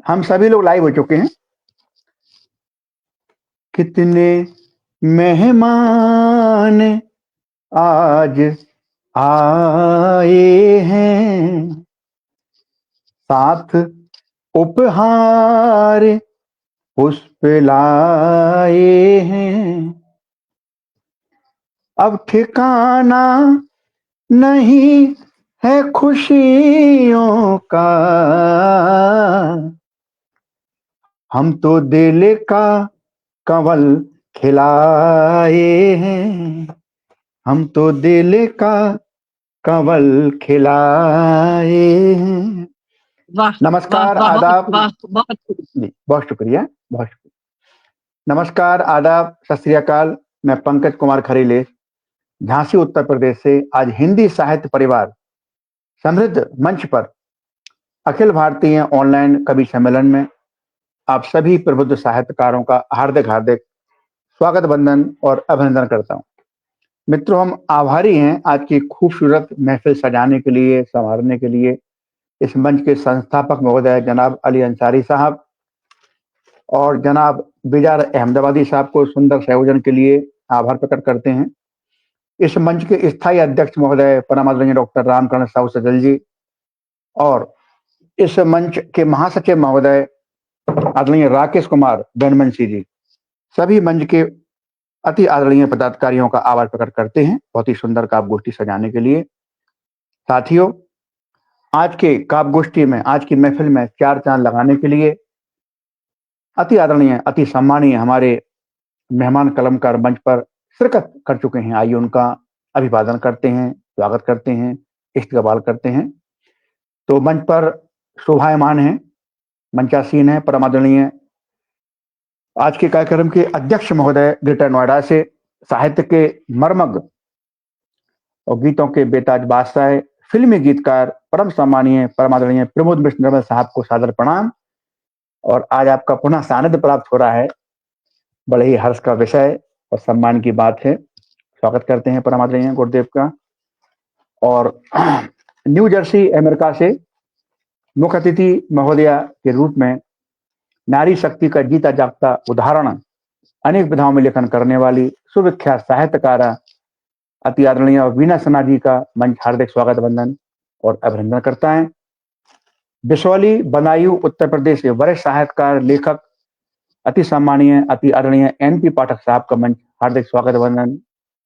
हम सभी लोग लाइव हो चुके हैं। कितने मेहमान आज आए हैं, साथ उपहार पुष्प लाए हैं। अब ठिकाना नहीं है खुशियों का, हम तो दिल का कंवल खिलाए हैं, हम तो दिल का कंवल खिलाए हैं। वाह वाह नमस्कार, वाह आदाब। वाह, बहुत जी, बहुत शुक्रिया, बहुत शुक्रिया। नमस्कार, आदाब, सत श्री अकाल। मैं पंकज कुमार खरीले, झांसी उत्तर प्रदेश से आज हिंदी साहित्य परिवार समृद्ध मंच पर अखिल भारतीय ऑनलाइन कवि सम्मेलन में आप सभी प्रबुद्ध साहित्यकारों का हार्दिक हार्दिक स्वागत, वंदन और अभिनंदन करता हूं। मित्रों, हम आभारी हैं आज की खूबसूरत महफिल सजाने के लिए, संवारने के लिए। इस मंच के संस्थापक महोदय जनाब अली अंसारी साहब और जनाब बिजार अहमदाबादी साहब को सुंदर संयोजन के लिए आभार प्रकट करते हैं। इस मंच के स्थायी अध्यक्ष महोदय परम आदरणीय डॉक्टर रामकरण साहू सजल जी और इस मंच के महासचिव महोदय आदरणीय राकेश कुमार बैनमंशी जी, सभी मंच के अति आदरणीय पदाधिकारियों का आभार प्रकट करते हैं बहुत ही सुंदर काव्य गोष्ठी सजाने के लिए। साथियों, आज के काव्य गोष्ठी में, आज की महफिल में चार चांद लगाने के लिए अति आदरणीय, अति सम्मानीय हमारे मेहमान कलमकार मंच पर शिरकत कर चुके हैं। आइए उनका अभिवादन करते हैं, स्वागत करते हैं, इस्तकबाल करते हैं। तो मंच पर शोभायमान है, मंचासीन है परम आदरणीय आज के कार्यक्रम के अध्यक्ष महोदय ग्रेटर नोएडा से, साहित्य के मर्मज्ञ और गीतों के बेताज बादशाह, फिल्मी गीतकार परम सम्मानीय परम आदरणीय प्रमोद मिश्र निर्मल साहब को सादर प्रणाम। और आज आपका पुनः सानिध्य प्राप्त हो रहा है, बड़े ही हर्ष का विषय और सम्मान की बात है। स्वागत करते हैं परम आदरणीय गुरुदेव का। और न्यू जर्सी अमेरिका से मुख्य अतिथि महोदया के रूप में नारी शक्ति का जीता जागता उदाहरण, अनेक विधाओं में लेखन करने वाली सुविख्यात साहित्यकारा अति आदरणीय वीना सिन्हा जी का मंच हार्दिक स्वागत, वंदन और अभिनंदन करता है। बिसौली, बदायूं, उत्तर प्रदेश के वरिष्ठ साहित्यकार, लेखक अति सम्मानीय अति आदरणीय NP पाठक साहब का मंच हार्दिक स्वागत, वंदन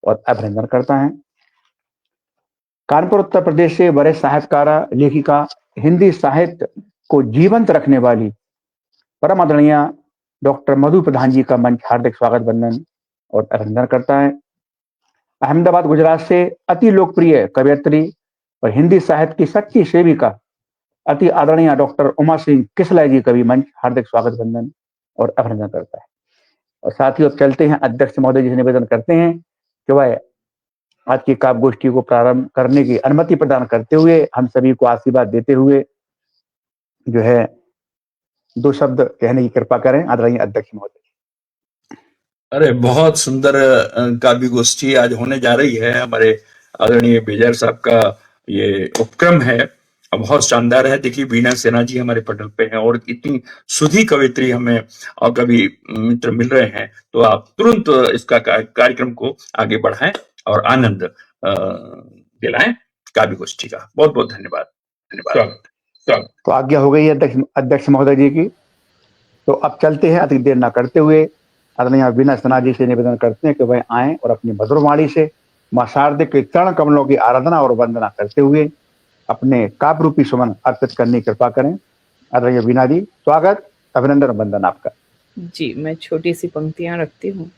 और अभिनंदन करता है। कानपुर उत्तर प्रदेश से वरिष्ठ साहित्यकारा, लेखिका, हिंदी साहित्य को जीवंत रखने वाली परम आदरणीय डॉक्टर मधु प्रधान जी का मंच हार्दिक स्वागत, वंदन और अभिनंदन करता है। अहमदाबाद गुजरात से अति लोकप्रिय कवयित्री और हिंदी साहित्य की सच्ची सेविका अति आदरणीय डॉक्टर उमा सिंह किसलय जी का भी मंच हार्दिक स्वागत, वंदन और अभिनंदन करता है। और साथ ही अब चलते हैं अध्यक्ष महोदय जी से निवेदन करते हैं कि वह आज की काव्य गोष्ठी को प्रारंभ करने की अनुमति प्रदान करते हुए हम सभी को आशीर्वाद देते हुए जो है दो शब्द कहने की कृपा करें, आदरणीय अध्यक्ष महोदय। अरे बहुत सुंदर काव्य गोष्ठी आज होने जा रही है। हमारे आदरणीय बेजर साहब का ये उपक्रम है, बहुत शानदार है। देखिए, वीना सिन्हा जी हमारे पटल पे हैं और इतनी सुधी कवित्री हमें और कवि मित्र मिल रहे हैं, तो आप तुरंत इसका कार्यक्रम को आगे बढ़ाएं और आनंद दिलाएं काव्य गोष्ठी का। बहुत बहुत धन्यवाद। स्वागत। तो आज्ञा हो गई है अध्यक्ष महोदय जी की। तो अब चलते हैं, अधिक देर न करते हुए आदरणीय वीना सिन्हा जी से निवेदन करते हैं कि वह आए और अपनी मधुर वाणी से मां शारदे के चरण कमलों की आराधना और वंदना करते हुए अपने काव्य रूपी सुमन अर्पित करने की कृपा करें। आदरणीय वीना जी, स्वागत, अभिनंदन, वंदन आपका। जी, मैं छोटी सी पंक्तियां रखती हूँ,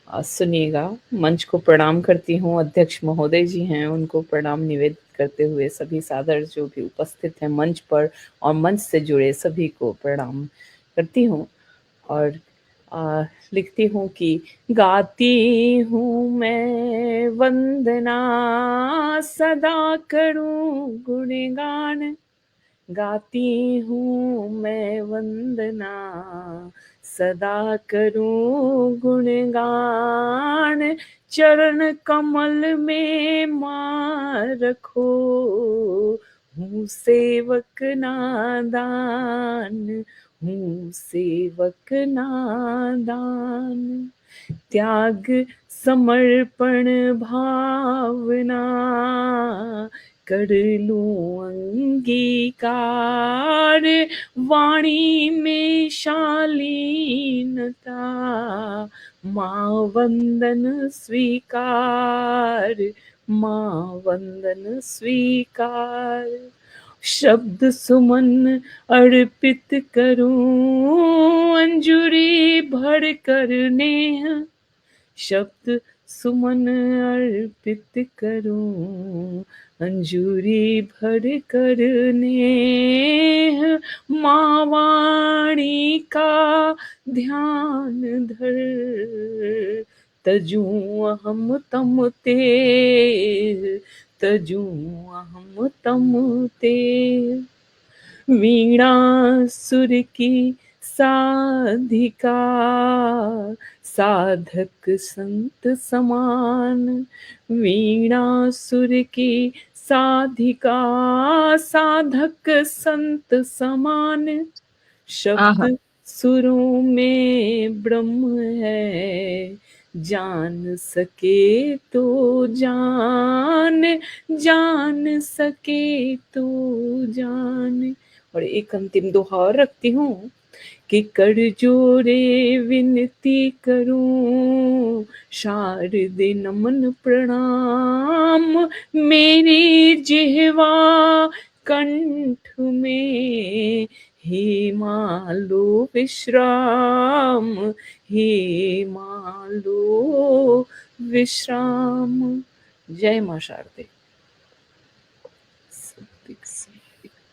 सुनिएगा। मंच को प्रणाम करती हूँ, अध्यक्ष महोदय जी हैं उनको प्रणाम निवेदित करते हुए सभी सादर जो भी उपस्थित हैं मंच पर और मंच से जुड़े सभी को प्रणाम करती हूँ। और लिखती हूँ कि गाती हूँ मैं वंदना सदा करूँ गुणगान, गाती हूँ मैं वंदना सदा करूँ गुणगान, चरण कमल में मां रखो हूँ सेवक नादान, हूँ सेवक नादान। त्याग समर्पण भावना कर लूं अंगीकार, वाणी में शालीनता माँ वंदन स्वीकार, माँ वंदन स्वीकार। शब्द सुमन अर्पित करूं अंजुरी भर कर नेह, शब्द सुमन अर्पित करूं अंजुरी भर कर नेह। माँ वाणी का ध्यान धर, तजूं अहम तम तेह, तजूं अहम तम तेह। वीणा सुर की साधिका साधक संत समान, वीणा सुर की साधिका साधक संत समान। शब्द सुरों में ब्रह्म है, जान सके तो जान, जान सके तो जान। और एक अंतिम दोहा और रखती हूँ कि कर जोरे विनती करूं शारदे नमन प्रणाम, मेरी जिह्वा कंठ में हे मालो विश्राम, हे मालो विश्राम। जय मां शारदे।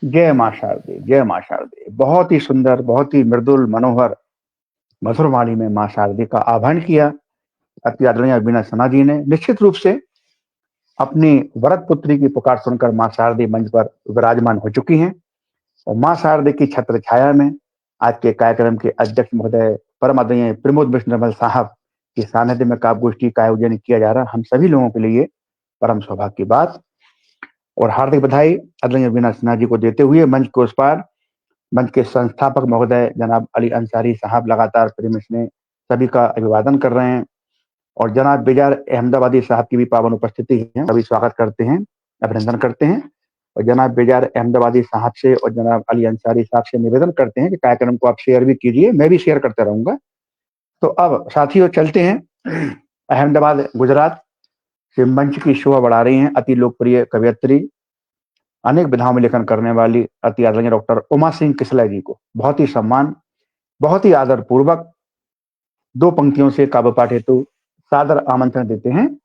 जय मां शारदे, जय मां शारदे। बहुत ही सुंदर, बहुत ही मृदुल, मनोहर, मधुर वाणी में मां शारदे का आह्वान किया अति आदरणीय वीणा सिन्हा जी ने। निश्चित रूप से अपनी वरद पुत्री की पुकार सुनकर मां शारदे मंच पर विराजमान हो चुकी हैं और मां शारदे की छत्र छाया में आज के कार्यक्रम के अध्यक्ष महोदय परम आदरणीय प्रमोद मिश्र निर्मल साहब के सानिध्य में काव्य गोष्ठी का आयोजन किया जा रहा, हम सभी लोगों के लिए परम सौभाग्य की बात और हार्दिक बधाई आदरणीय वीणा सिन्हा जी को देते हुए मंच के उस पार मंच के संस्थापक महोदय जनाब अली अंसारी साहब लगातार प्रेमिस ने सभी का अभिवादन कर रहे हैं और जनाब बेजार अहमदाबादी साहब की भी पावन उपस्थिति है, सभी स्वागत करते हैं, अभिनंदन करते हैं और जनाब बेजार अहमदाबादी साहब से और जनाब अली अंसारी साहब से निवेदन करते हैं कि कार्यक्रम को आप शेयर भी कीजिए, मैं भी शेयर करता रहूंगा। तो अब साथियों चलते हैं अहमदाबाद गुजरात से मंच की शोभा बढ़ा रही हैं अति लोकप्रिय कवयित्री, अनेक विधाओं में लेखन करने वाली अति आदरणीय डॉक्टर उमा सिंह किसले जी को बहुत ही सम्मान, बहुत ही आदर पूर्वक दो पंक्तियों से काव्य पाठ हेतु सादर आमंत्रण देते हैं।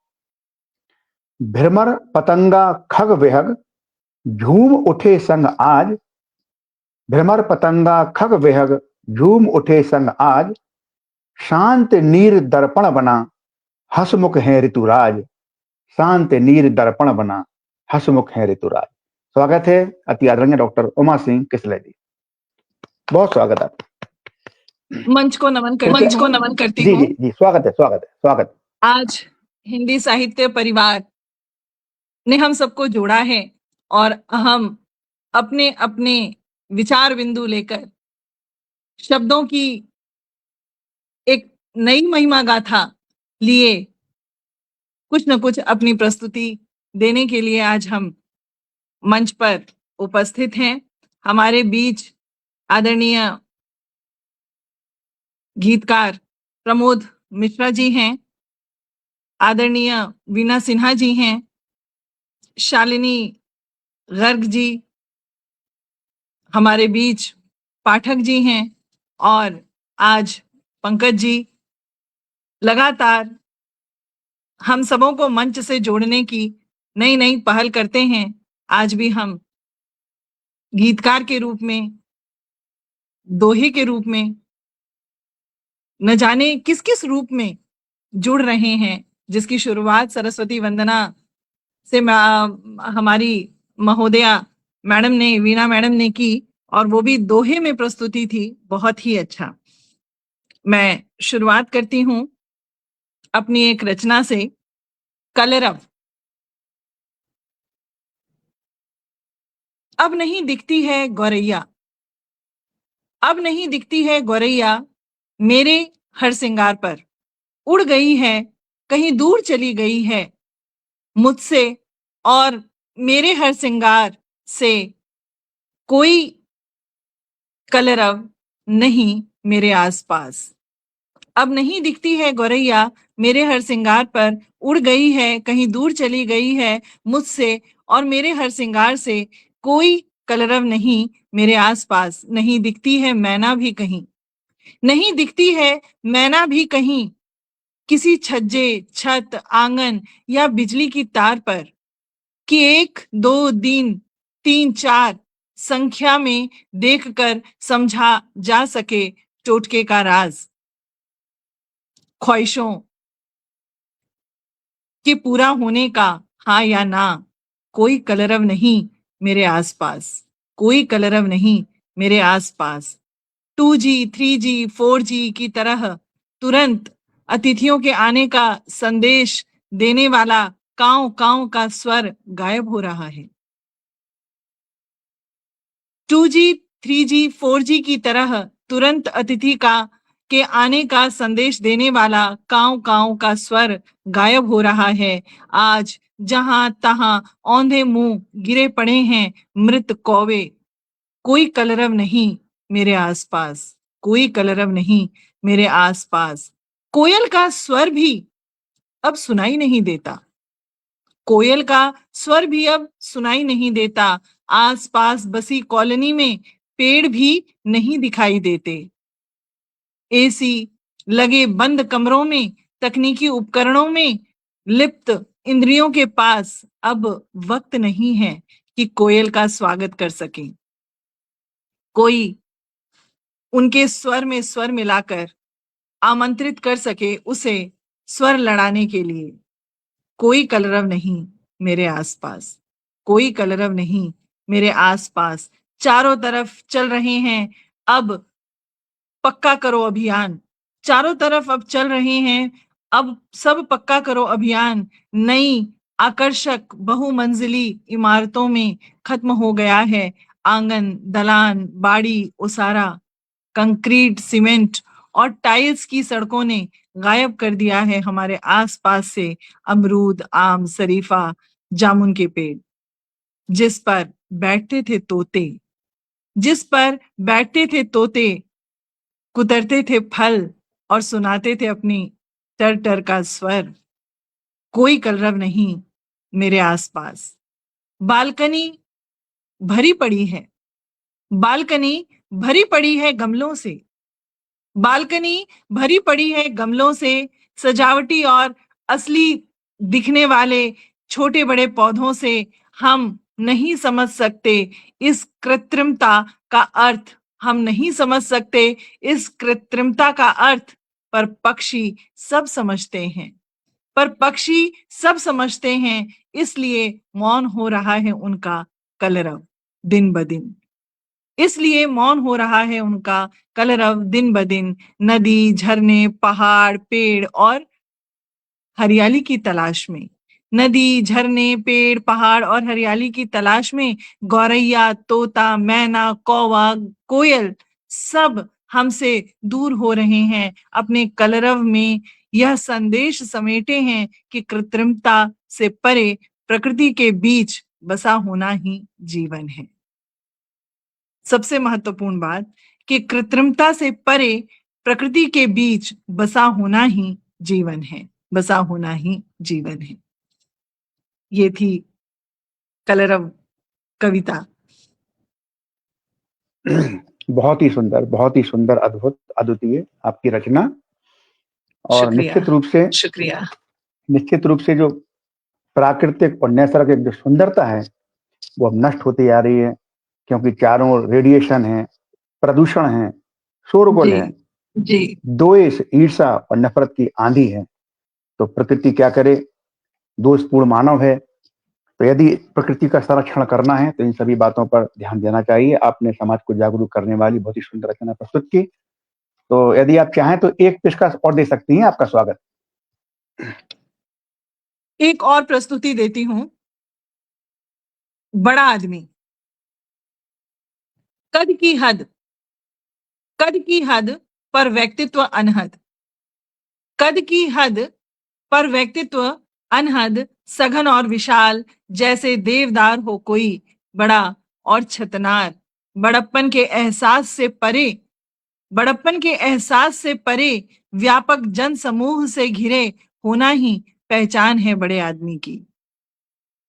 भ्रमर पतंगा खग विहग झूम उठे संग आज, भ्रमर पतंगा खग विहग झूम उठे संग आज, शांत नीर दर्पण बना हसमुख है ऋतुराज, शांत नीर दर्पण बना हसमुख है ऋतुराज। स्वागत है अति आदरणीय डॉक्टर उमा सिंह किसले जी, बहुत स्वागत है। मंच को नमन करती जी हूँ। जी जी, स्वागत है, स्वागत है, स्वागत। आज हिंदी साहित्य परिवार ने हम सबको जोड़ा है और हम अपने अपने विचार बिंदु लेकर शब्दों की एक नई महिमा गाथा लिए कुछ न कुछ अपनी प्रस्तुति देने के लिए आज हम मंच पर उपस्थित हैं। हमारे बीच आदरणीय गीतकार प्रमोद मिश्रा जी हैं, आदरणीय वीणा सिन्हा जी हैं, शालिनी गर्ग जी हमारे बीच पाठक जी हैं और आज पंकज जी लगातार हम सबों को मंच से जोड़ने की नई नई पहल करते हैं। आज भी हम गीतकार के रूप में, दोहे के रूप में, न जाने किस किस रूप में जुड़ रहे हैं, जिसकी शुरुआत सरस्वती वंदना से हमारी महोदया मैडम ने, वीणा मैडम ने की और वो भी दोहे में प्रस्तुति थी, बहुत ही अच्छा। मैं शुरुआत करती हूँ अपनी एक रचना से, कलरव। अब नहीं दिखती है गौरैया, अब नहीं दिखती है गौरैया मेरे हर श्रृंगार पर। उड़ गई है, कहीं दूर चली गई है मुझसे और मेरे हर श्रृंगार से कोई कलरव नहीं मेरे आसपास। अब नहीं दिखती है गौरैया मेरे हर श्रृंगार पर। उड़ गई है, कहीं दूर चली गई है मुझसे और मेरे हर श्रृंगार से कोई कलरव नहीं मेरे आसपास। नहीं दिखती है मैना भी कहीं, नहीं दिखती है मैना भी कहीं किसी छज्जे, छत, आंगन या बिजली की तार पर कि 1, 2, 3, 4 संख्या में देखकर समझा जा सके टोटके का राज। ख्वाहिशों के पूरा होने का हाँ या ना, कोई कलरव नहीं मेरे आसपास, कोई कलरव नहीं मेरे आसपास। 2G, 3G, 4G की तरह तुरंत अतिथियों के आने का संदेश देने वाला कांव कांव का स्वर गायब हो रहा है। 2G, 3G, 4G की तरह तुरंत अतिथि के आने का संदेश देने वाला कांव कांव का स्वर गायब हो रहा है। आज जहां तहां औंधे मुंह गिरे पड़े हैं मृत कौवे, कोई कलरव नहीं मेरे आसपास, कोई कलरव नहीं मेरे आसपास। कोयल का स्वर भी अब सुनाई नहीं देता, कोयल का स्वर भी अब सुनाई नहीं देता। आसपास बसी कॉलोनी में पेड़ भी नहीं दिखाई देते। एसी लगे बंद कमरों में, तकनीकी उपकरणों में लिप्त इंद्रियों के पास अब वक्त नहीं है कि कोयल का स्वागत कर सके। कोई उनके स्वर में स्वर मिलाकर आमंत्रित कर सके उसे स्वर लड़ाने के लिए। कोई कलरव नहीं मेरे आसपास, कोई कलरव नहीं मेरे आसपास। चारों तरफ चल रहे हैं अब पक्का करो अभियान, चारों तरफ अब चल रहे हैं अब सब पक्का करो अभियान। नई आकर्षक बहुमंजिली इमारतों में खत्म हो गया है आंगन, दलान, बाड़ी, उसारा। कंक्रीट, सीमेंट और टाइल्स की सड़कों ने गायब कर दिया है हमारे आसपास से अमरूद, आम, शरीफा, जामुन के पेड़, जिस पर बैठते थे तोते, जिस पर बैठते थे तोते, कुतरते थे फल और सुनाते थे अपनी टर टर का स्वर। कोई कलरव नहीं मेरे आसपास। बालकनी भरी पड़ी है, बालकनी भरी पड़ी है गमलों से, बालकनी भरी पड़ी है गमलों से, सजावटी और असली दिखने वाले छोटे बड़े पौधों से। हम नहीं समझ सकते इस कृत्रिमता का अर्थ, हम नहीं समझ सकते इस कृत्रिमता का अर्थ, पर पक्षी सब समझते हैं, पर पक्षी सब समझते हैं, इसलिए मौन हो रहा है उनका कलरव दिन ब दिन, इसलिए मौन हो रहा है उनका कलरव दिन ब दिन। नदी, झरने, पहाड़, पेड़ और हरियाली की तलाश में, नदी, झरने, पेड़, पहाड़ और हरियाली की तलाश में गौरैया, तोता, मैना, कौवा, कोयल सब हमसे दूर हो रहे हैं। अपने कलरव में यह संदेश समेटे हैं कि कृत्रिमता से परे प्रकृति के बीच बसा होना ही जीवन है। सबसे महत्वपूर्ण बात कि कृत्रिमता से परे प्रकृति के बीच बसा होना ही जीवन है, बसा होना ही जीवन है। ये थी कलरव कविता। बहुत ही सुंदर, बहुत ही सुंदर, अद्भुत, अद्वितीय आपकी रचना। और शुक्रिया, शुक्रिया। निश्चित रूप से जो प्राकृतिक और नैसर्गिक जो सुंदरता है वो अब नष्ट होती जा रही है, क्योंकि चारों ओर रेडिएशन है, प्रदूषण है, शोरगुल है, जी, द्वेष, ईर्षा और नफरत की आंधी है। तो प्रकृति क्या करे, दोषपूर्ण मानव है। तो यदि प्रकृति का संरक्षण करना है तो इन सभी बातों पर ध्यान देना चाहिए। आपने समाज को जागरूक करने वाली बहुत ही सुंदर रचना प्रस्तुत की। तो यदि आप चाहें तो एक पेशकश और दे सकती हैं, आपका स्वागत। एक और प्रस्तुति देती हूं। बड़ा आदमी, कद की हद पर व्यक्तित्व अनहद, कद की हद पर व्यक्तित्व अनहद, सघन और विशाल, जैसे देवदार हो कोई बड़ा और छतनार, बड़प्पन के एहसास से परे, बड़प्पन के एहसास से परे, व्यापक जन समूह से घिरे होना ही पहचान है बड़े आदमी की।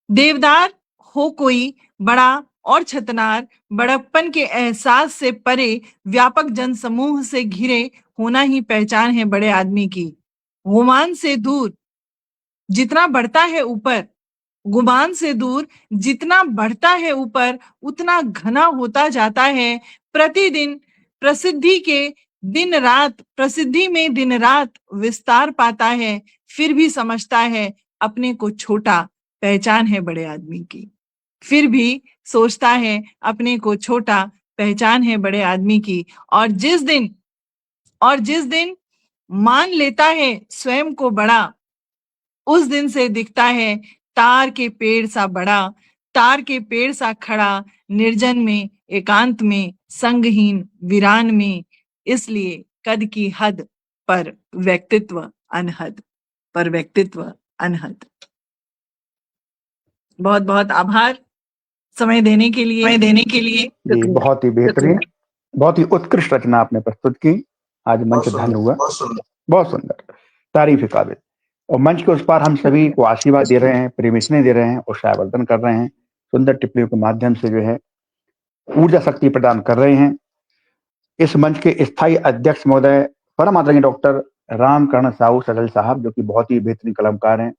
देवदार हो कोई बड़ा और छतनार, बड़प्पन के एहसास से परे, व्यापक जन समूह से घिरे होना ही पहचान है बड़े आदमी की। गुमान से दूर जितना बढ़ता है ऊपर, गुमान से दूर जितना बढ़ता है ऊपर, उतना घना होता जाता है प्रतिदिन। प्रसिद्धि में दिन रात विस्तार पाता है, फिर भी समझता है अपने को छोटा, पहचान है बड़े आदमी की। फिर भी सोचता है अपने को छोटा, पहचान है बड़े आदमी की। और जिस दिन मान लेता है स्वयं को बड़ा, उस दिन से दिखता है तार के पेड़ सा बड़ा, तार के पेड़ सा खड़ा, निर्जन में, एकांत में, संगहीन, वीरान में। इसलिए कद की हद पर व्यक्तित्व अनहद, पर व्यक्तित्व अनहद। बहुत बहुत आभार समय देने के लिए। जी, बहुत ही बेहतरीन, बहुत ही उत्कृष्ट रचना आपने प्रस्तुत की। आज मंच धन्य हुआ, बहुत सुंदर, तारीफ काबिल। और मंच के उस पार हम सभी को आशीर्वाद दे रहे हैं, प्रेमिशने दे रहे हैं, उत्साहवर्धन कर रहे हैं, सुंदर टिप्पणियों के माध्यम से जो है ऊर्जा शक्ति प्रदान कर रहे हैं। इस मंच के स्थायी अध्यक्ष महोदय परम आदरणीय डॉक्टर रामकरण साहू सडल साहब, जो कि बहुत ही बेहतरीन कलमकार हैं,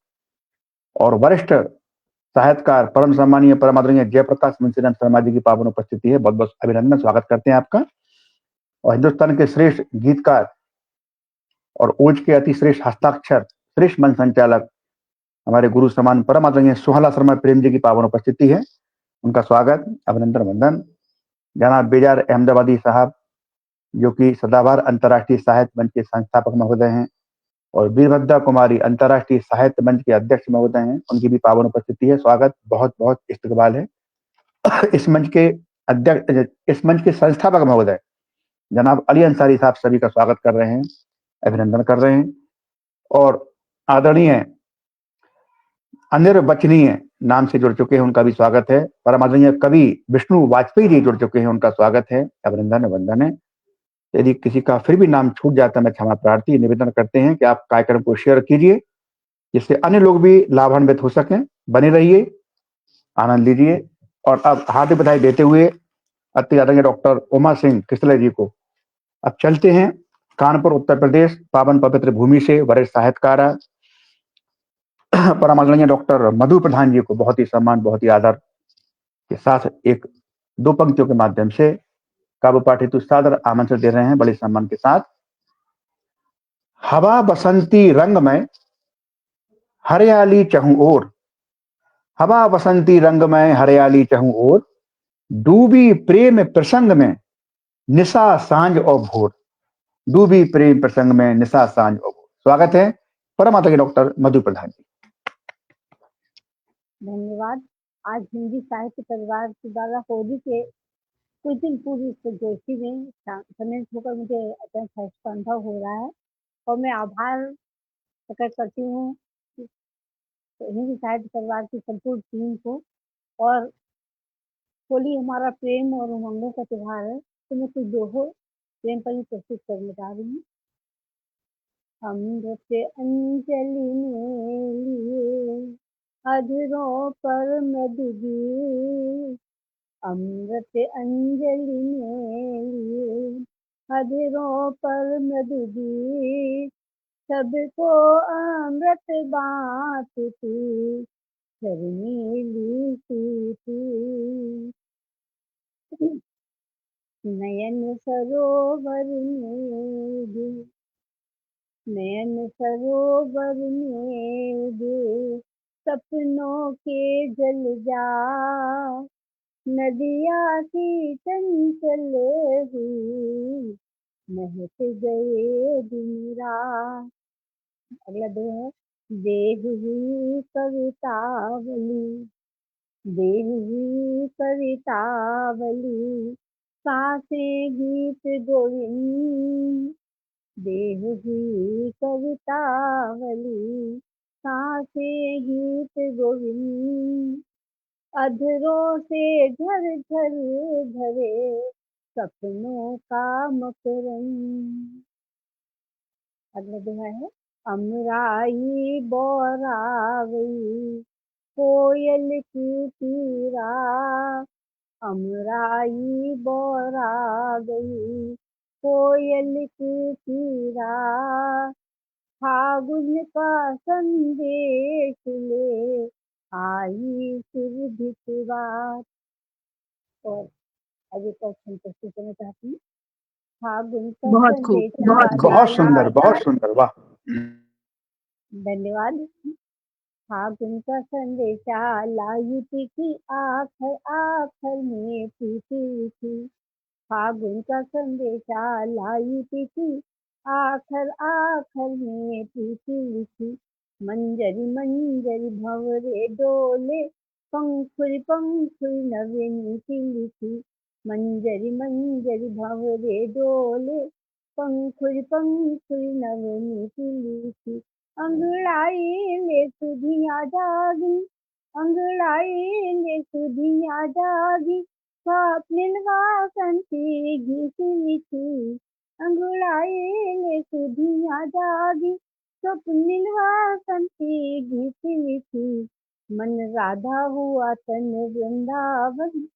और वरिष्ठ साहित्यकार परम सम्मानीय परम आदरणीय जयप्रकाश मुंशीराम शर्मा जी की पावन उपस्थिति है। बहुत बहुत अभिनंदन, स्वागत करते हैं आपका। और हिंदुस्तान के श्रेष्ठ गीतकार और ओज के अति श्रेष्ठ हस्ताक्षर, श्रेष्ठ मंच संचालक, हमारे गुरु समान परम आदरणीय सुहाला शर्मा प्रेम जी की पावन उपस्थिति है। उनका स्वागत, अभिनंदन, वंदन। जनाब बेजार अहमदाबादी साहब, जो कि सदाबहार अंतर्राष्ट्रीय साहित्य मंच के संस्थापक महोदय हैं, और वीरभद्रा कुमारी अंतर्राष्ट्रीय साहित्य मंच के अध्यक्ष महोदय हैं, उनकी भी पावन उपस्थिति है। स्वागत, बहुत बहुत इस्तकबाल है। इस मंच के संस्थापक महोदय जनाब अली अंसारी साहब सभी का स्वागत कर रहे हैं, अभिनंदन कर रहे हैं। और आदरणीय अनिर्वचनीय नाम से जुड़ चुके हैं, उनका भी स्वागत है। परम आदरणीय कवि विष्णु वाजपेयी जी जुड़ चुके हैं, उनका स्वागत है, अभिनंदन, वंदन है। यदि किसी का फिर भी नाम छूट जाता है, मैं क्षमा प्रार्थी निवेदन करते हैं कि आप कार्यक्रम को शेयर कीजिए, जिससे अन्य लोग भी लाभान्वित हो सकें। बने रहिए, आनंद लीजिए। और अब हार्दिक बधाई देते हुए अति आदरणीय डॉक्टर उमा सिंह किसले जी को अब चलते हैं कानपुर उत्तर प्रदेश, पावन पवित्र भूमि से वरिष्ठ साहित्यकार परम आदरणीय डॉक्टर मधु प्रधान जी को बहुत ही सम्मान, बहुत ही आदर के साथ एक दो पंक्तियों के माध्यम से काव्य पाठ हेतु सादर आमंत्रण दे रहे हैं, बड़े सम्मान के साथ। हवा बसंती रंग में हरियाली चहु ओर, हवा बसंती रंग में हरियाली चहु ओर, डूबी प्रेम प्रसंग में निशा सांझ और भोर, डूबी प्रेम प्रसंग में निशा सांझ और भोर। स्वागत है परम आदरणीय डॉक्टर मधु प्रधान जी। धन्यवाद। आज हिंदी साहित्य परिवार के द्वारा होली के कुछ दिन पूर्व इस गोष्ठी में सम्मिलित होकर मुझे अत्यंत हर्ष का अनुभव हो रहा है, और मैं आभार प्रकट करती हूँ हिंदी साहित्य परिवार की संपूर्ण टीम को। और होली हमारा प्रेम और उमंगों का त्योहार है, तो मैं कुछ दोहों प्रेम पर ही प्रस्तुत करने जा रही हूँ। अमृत अंजलि में लिए अधरों पर मधुगी, अमृत अंजलि में लिए अधरों पर मधुगी, सबको अमृत बांटती शर्मीली सी थी। नयन सरोवर में भी, नयन सरोवर में भी सपनों के जल जा, नदिया की चंचल हुई महक गए दिन रात। अगला दो है, देह हुई कवितावली, देह हुई कवितावली, सांसें गीत गोविंद, देह हुई कवितावली। सांसें गीत गोविंद, अधरों से झर झर भरे सपनों का मकरंद। अगला दोहा है, अमराई बोरावई कोयल की पीरा, अमराई बोरा गई कोयल की पीरा, फागुन का संदेश ले आई फिर भी बात। और आगे क्वेश्चन प्रस्तुत करना चाहती हूँ। फागुन का बहुत खूब, संदेश बहुत खूब। बहुत सुंदर, बहुत सुंदर, वाह। धन्यवाद। फागुन का संदेशा लाई थी आखर आखर में पीती थी। फागुन का संदेशा लाई थी आखर आखर में पीती थी। मंजरी मंजरी भंवरे डोले, पंखुरी पंखुरी नवीन खिली थी। मंजरी मंजरी भंवरे डोले, पंखुरी पंखुरी नवीन खिली थी। अंगड़ाई ले सुधिया जागी, अंगड़ाई ले सुधिया जागी, स्वप्निल वासंती घिसली थी। अंगड़ाई ले सुधिया जागी, स्वप्निल वासंती घिसली थी। मन राधा हुआ तन वृंदावन,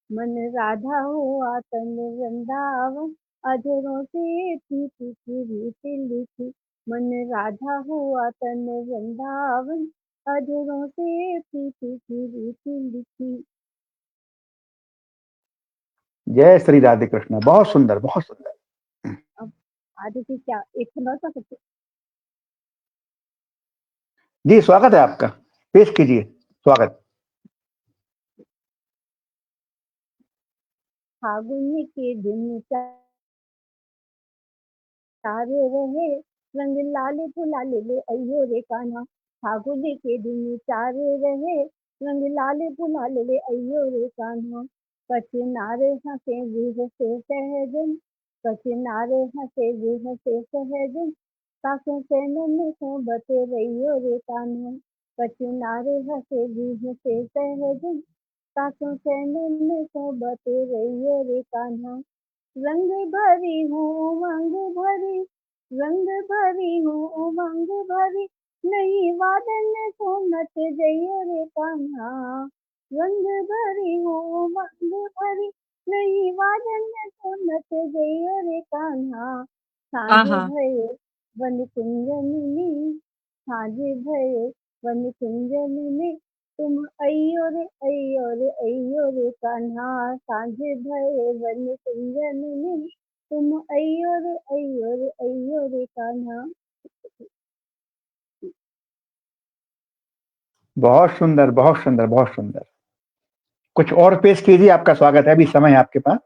मन राधा हुआ तन वृंदावन, अधरों से पीती फिरी थी। मन राधा हुआ तन वृंदावन, अधरों से पीती फिरी थी। जय श्री राधे कृष्ण, बहुत सुंदर, बहुत सुंदर। अब आगे की क्या एक सुना सकते? जी स्वागत है आपका, पेश कीजिए, स्वागत। फागुन के दिन तारे रहे, रंग लाले फुलाले ले अयो रे कान्हा। फागुन के दिन तारे रहे, रंग लाले फुलाले ले अयो रे कान्हा। कचनारे हंसे विह से सहजन, कचनारे हंसे विह से सहजन, सासों से नन्हे सोबते रहियो रे कान्हा। कचनारे हंसे विह से सहजन, सासों से नन्हे सोबते रहियो रे कान्हा। रंग भरी हूँ उमंग भरी, रंग भरी हूँ उमंग भरी, नहीं वादन को मत जइयो रे कान्हा। रंग भरी हूँ उमंग भरी, नहीं वादन को मत जइयो रे कान्हा। सांझ आहा, भये वन कुंजनी, सांझ भये वन कुंजनी, तुम अइयो रे अइयो रे अइयो रे कान्हा। सांझ भये वन कुंजनी, तुम अइयो रे अइयो रे अइयो रे कान्हा। बहुत सुंदर, बहुत सुंदर, बहुत सुंदर। कुछ और पेश कीजिए, आपका स्वागत है, अभी समय है आपके पास।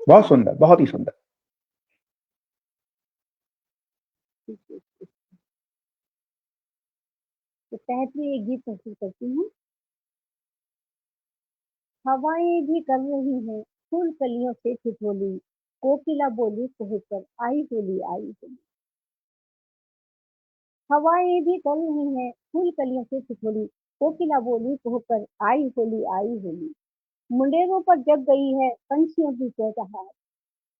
बहुत सुंदर, बहुत ही सुंदर। तो पहले एक गीत प्रस्तुत करती हूँ। हवाएं भी कर रही हैं फूल कलियों से ठिठोली, कोकिला बोली कहकर आई होली आई होली। हवाएं भी कर रही हैं फूल कलियों से ठिठोली, कोकिला बोली कहकर आई होली आई होली। मुंडेरों पर जग गई है पंछियों की चहचहाट,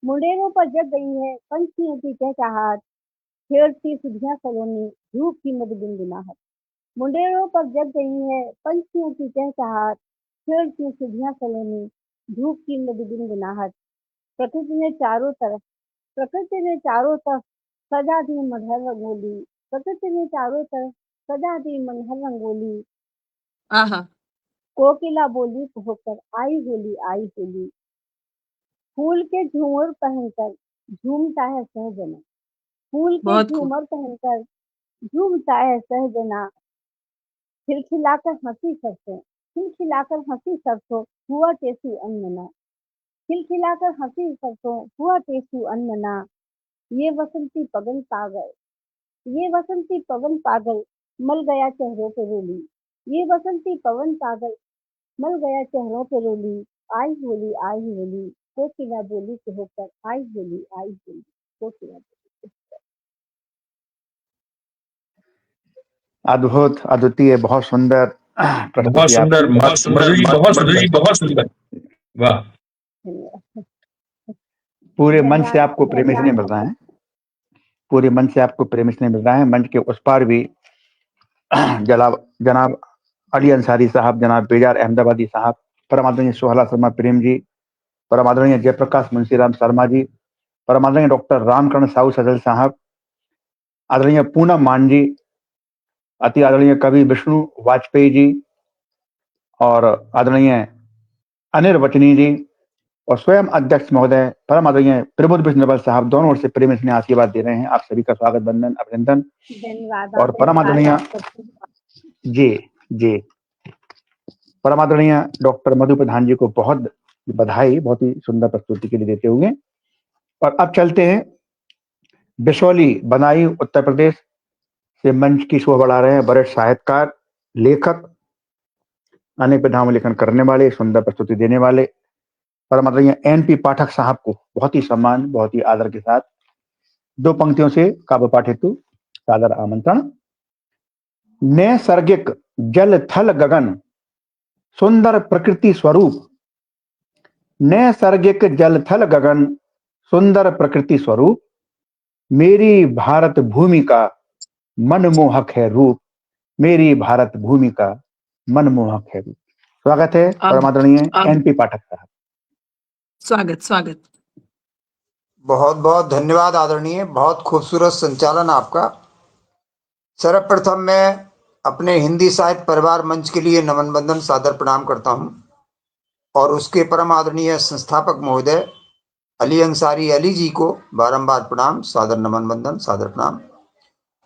मुंडेरों पर जग गई है पंछियों की चहचहाट, छेड़ती सुधिया सलोनी धूप की मधुगुनगुनाहट। मुंडेरों पर जग गई है पंछियों की चहचहाट, छेड़ती सुधिया सलोनी धूप की मधुगुनगुनाहट। प्रकृति ने चारों तरफ, प्रकृति ने चारों तरफ सजा दी मनहर रंगोली, प्रकृति ने चारों तरफ सजा दी मनहर रंगोली। आहा, कोकिला बोली कहकर आई होली आई होली। फूल के झूमर पहनकर झूमता है सहजना, फूल के बहुत खूब। झूमर पहनकर झूमता है सहजना। खिलखिलाकर हंसी सरसों, खिलखिलाकर हंसी सरसों, हुआ टेसू अनमना। खिलखिलाकर हंसी सरसों, हुआ टेसू अनमना। ये वसंती पवन पागल, ये वसंती पवन पागल, मल गया चेहरों पे रोली। ये वसंती पवन पागल, मल गया चेहरों पे रोली। आई होली आई होली, कोकिला बोली से होकर आई बोली, कोकिला बोली। अद्भुत, अद्वितीय, बहुत सुंदर बहुत प्रस्तुति सुंदर आपकी। मधु जी, बहुत सुंदर। वाह, धन्यवाद। पूरे मन से धन्यवाद। आपको प्रेम इसलिए मिल रहा है, पूरे मन से आपको प्रेम इसलिए मिल रहा है। मंच के उस पार भी जनाब अली अंसारी साहब, जनाब बेजार अहमदाबादी साहब, परम आदरणीय सोहला शर्मा प्रेम जी, परम आदरणीय जयप्रकाश मुंशीराम शर्मा जी, परम आदरणीय डॉक्टर रामकरण साहू सदल साहब, आदरणीय पूनम मान जी, अति आदरणीय कवि विष्णु वाजपेयी जी, और आदरणीय अनिल वचनी जी, और स्वयं अध्यक्ष महोदय परम आदरणीय प्रबोध विष्णुबल साहब, दोनों ओर से प्रेम स्नेह आशीर्वाद दे रहे हैं। आप सभी का स्वागत, वंदन, अभिनंदन। धन्यवाद। और परम आदरणीय जी जी परम आदरणीय डॉक्टर मधु प्रधान जी को बहुत बधाई, बहुत ही सुंदर प्रस्तुति के लिए देते हुए। और अब चलते हैं बिशौली, बनाई, उत्तर प्रदेश से मंच की शोभा बढ़ा रहे हैं वरिष्ठ साहित्यकार, लेखक, अनेक विधाओं में लेखन करने वाले, सुंदर प्रस्तुति देने वाले परम आदरणीय NP पाठक साहब को बहुत ही सम्मान, बहुत ही आदर के साथ 2 पंक्तियों से काव्य पाठ हेतु सादर आमंत्रण। नैसर्गिक जल थल गगन सुंदर प्रकृति स्वरूप, नैसर्गिक जल थल गगन सुंदर प्रकृति स्वरूप, मेरी भारत भूमि का मनमोहक है रूप, मेरी भारत भूमि का मनमोहक है रूप। स्वागत है परम आदरणीय NP पाठक साहब। स्वागत स्वागत। बहुत बहुत धन्यवाद आदरणीय, बहुत खूबसूरत संचालन आपका। सर्वप्रथम मैं अपने हिंदी साहित्य परिवार मंच के लिए नमन बंदन सादर प्रणाम करता हूं, और उसके परम आदरणीय संस्थापक महोदय अली अंसारी अली जी को बारंबार प्रणाम, सादर नमन बंदन, सादर प्रणाम।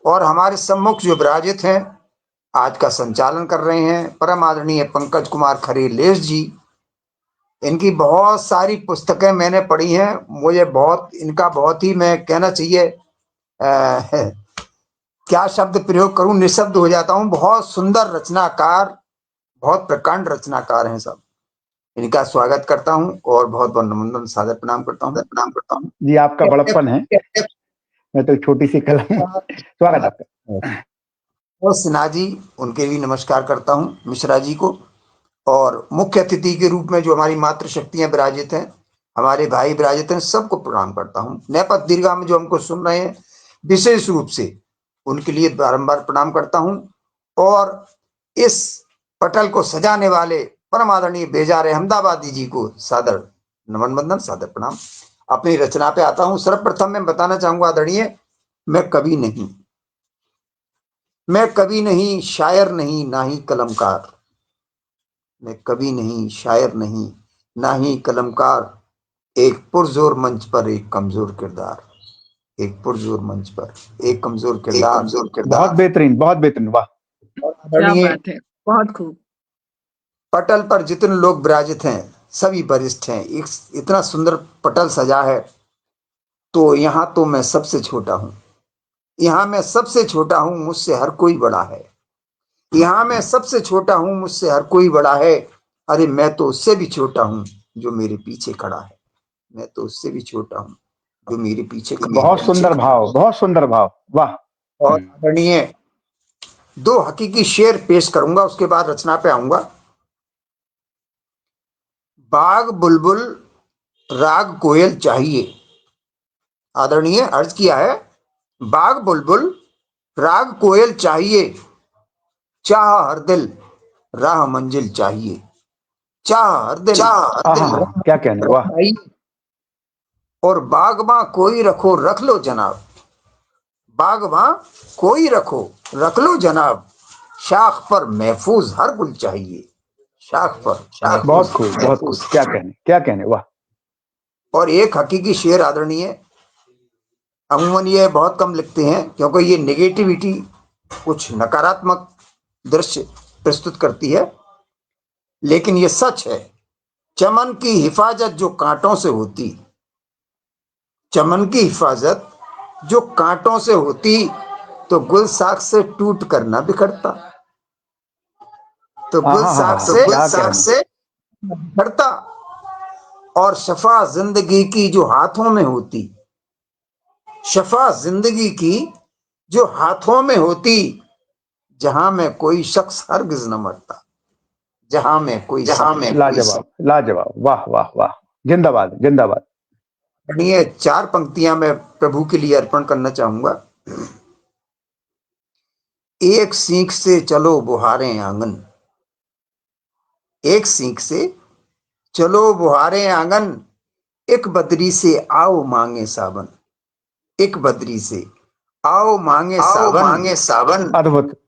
और हमारे सम्मुख जो विराजित हैं, आज का संचालन कर रहे हैं परम आदरणीय पंकज कुमार खरे लेस जी। इनकी बहुत सारी पुस्तकें मैंने पढ़ी हैं, मुझे इनका बहुत ही, मैं कहना चाहिए क्या शब्द प्रयोग करूं, निशब्द हो जाता हूं। बहुत सुंदर रचनाकार, बहुत प्रकांड रचनाकार हैं सब। इनका स्वागत करता हूं और बहुत बहुत नमन सादर प्रणाम करता हूं। जी, आपका बड़प्पन है, मैं तो छोटी सी कलम। स्वागत आपका। और सिन्हा जी, उनके भी नमस्कार करता हूं, मिश्रा जी को। और मुख्य अतिथि के रूप में जो हमारी मातृशक्तियां विराजित हैं, हमारे भाई विराजित हैं, सबको प्रणाम करता हूं। नेपथ दीर्घा में जो हमको सुन रहे हैं, विशेष रूप से उनके लिए बारंबार प्रणाम करता हूं। और इस पटल को सजाने वाले परम आदरणीय बेजार अहमदाबादी जी को सादर नमन बंदन, सादर प्रणाम। अपनी रचना पे आता हूं। सर्वप्रथम मैं बताना चाहूंगा आदरणीय, मैं कवि नहीं, शायर नहीं, ना ही कलमकार। मैं कवि नहीं, शायर नहीं, ना ही कलमकार, एक पुरजोर मंच पर एक कमजोर किरदार, एक पुरजोर मंच पर एक कमजोर किरदार। बहुत बेहतरीन, बहुत बेहतरीन, वाह। क्या बात है, बहुत खूब। पटल पर जितने लोग विराजित हैं सभी वरिष्ठ हैं। इतना सुंदर पटल सजा है। तो यहाँ तो मैं सबसे छोटा हूँ, यहाँ मैं सबसे छोटा हूँ, मुझसे हर कोई बड़ा है। यहाँ मैं सबसे छोटा हूँ, मुझसे हर कोई बड़ा है। अरे मैं तो उससे भी छोटा हूँ जो मेरे पीछे खड़ा है। मैं तो उससे भी छोटा हूँ जो मेरे पीछे खड़ा है। बहुत सुंदर भाव, बहुत सुंदर भाव, वाह। और आदरणीय 2 हकीकी शेर पेश करूंगा, उसके बाद रचना पे आऊंगा। बाग बुलबुल राग कोयल चाहिए। आदरणीय अर्ज किया है, बाग बुलबुल राग कोयल चाहिए, चाह हर दिल राह मंजिल चाहिए। चाह हर दिल क्या कहने, वाह। और बागबां कोई रखो रख लो जनाब, बागबां कोई रख लो जनाब, शाख पर महफूज हर गुल चाहिए, शाख पर। बहुत खूब, बहुत खूब, क्या कहने, क्या कहने, वाह। और एक हकीकी शेर आदरणीय, अमूमन ये बहुत कम लिखते हैं क्योंकि ये नेगेटिविटी, कुछ नकारात्मक दृश्य प्रस्तुत करती है, लेकिन ये सच है। चमन की हिफाजत जो कांटों से होती, चमन की हिफाजत जो कांटों से होती, तो गुल साख से टूट कर ना बिखरता, तो गुल साख से बिखरता। और शफा जिंदगी की जो हाथों में होती, शफा जिंदगी की जो हाथों में होती, जहां में कोई शख्स हरगिज न मरता, जहां में कोई लाजवाब लाजवाब, वाह वाह वाह, जिंदाबाद जिंदाबाद। ये 4 पंक्तियां मैं प्रभु के लिए अर्पण करना चाहूंगा। एक सीख से चलो बुहारे आंगन, एक सीख से चलो बुहारे आंगन, एक बदरी से आओ मांगे सावन, एक बदरी से आओ मांगे सावन, अद्भुत।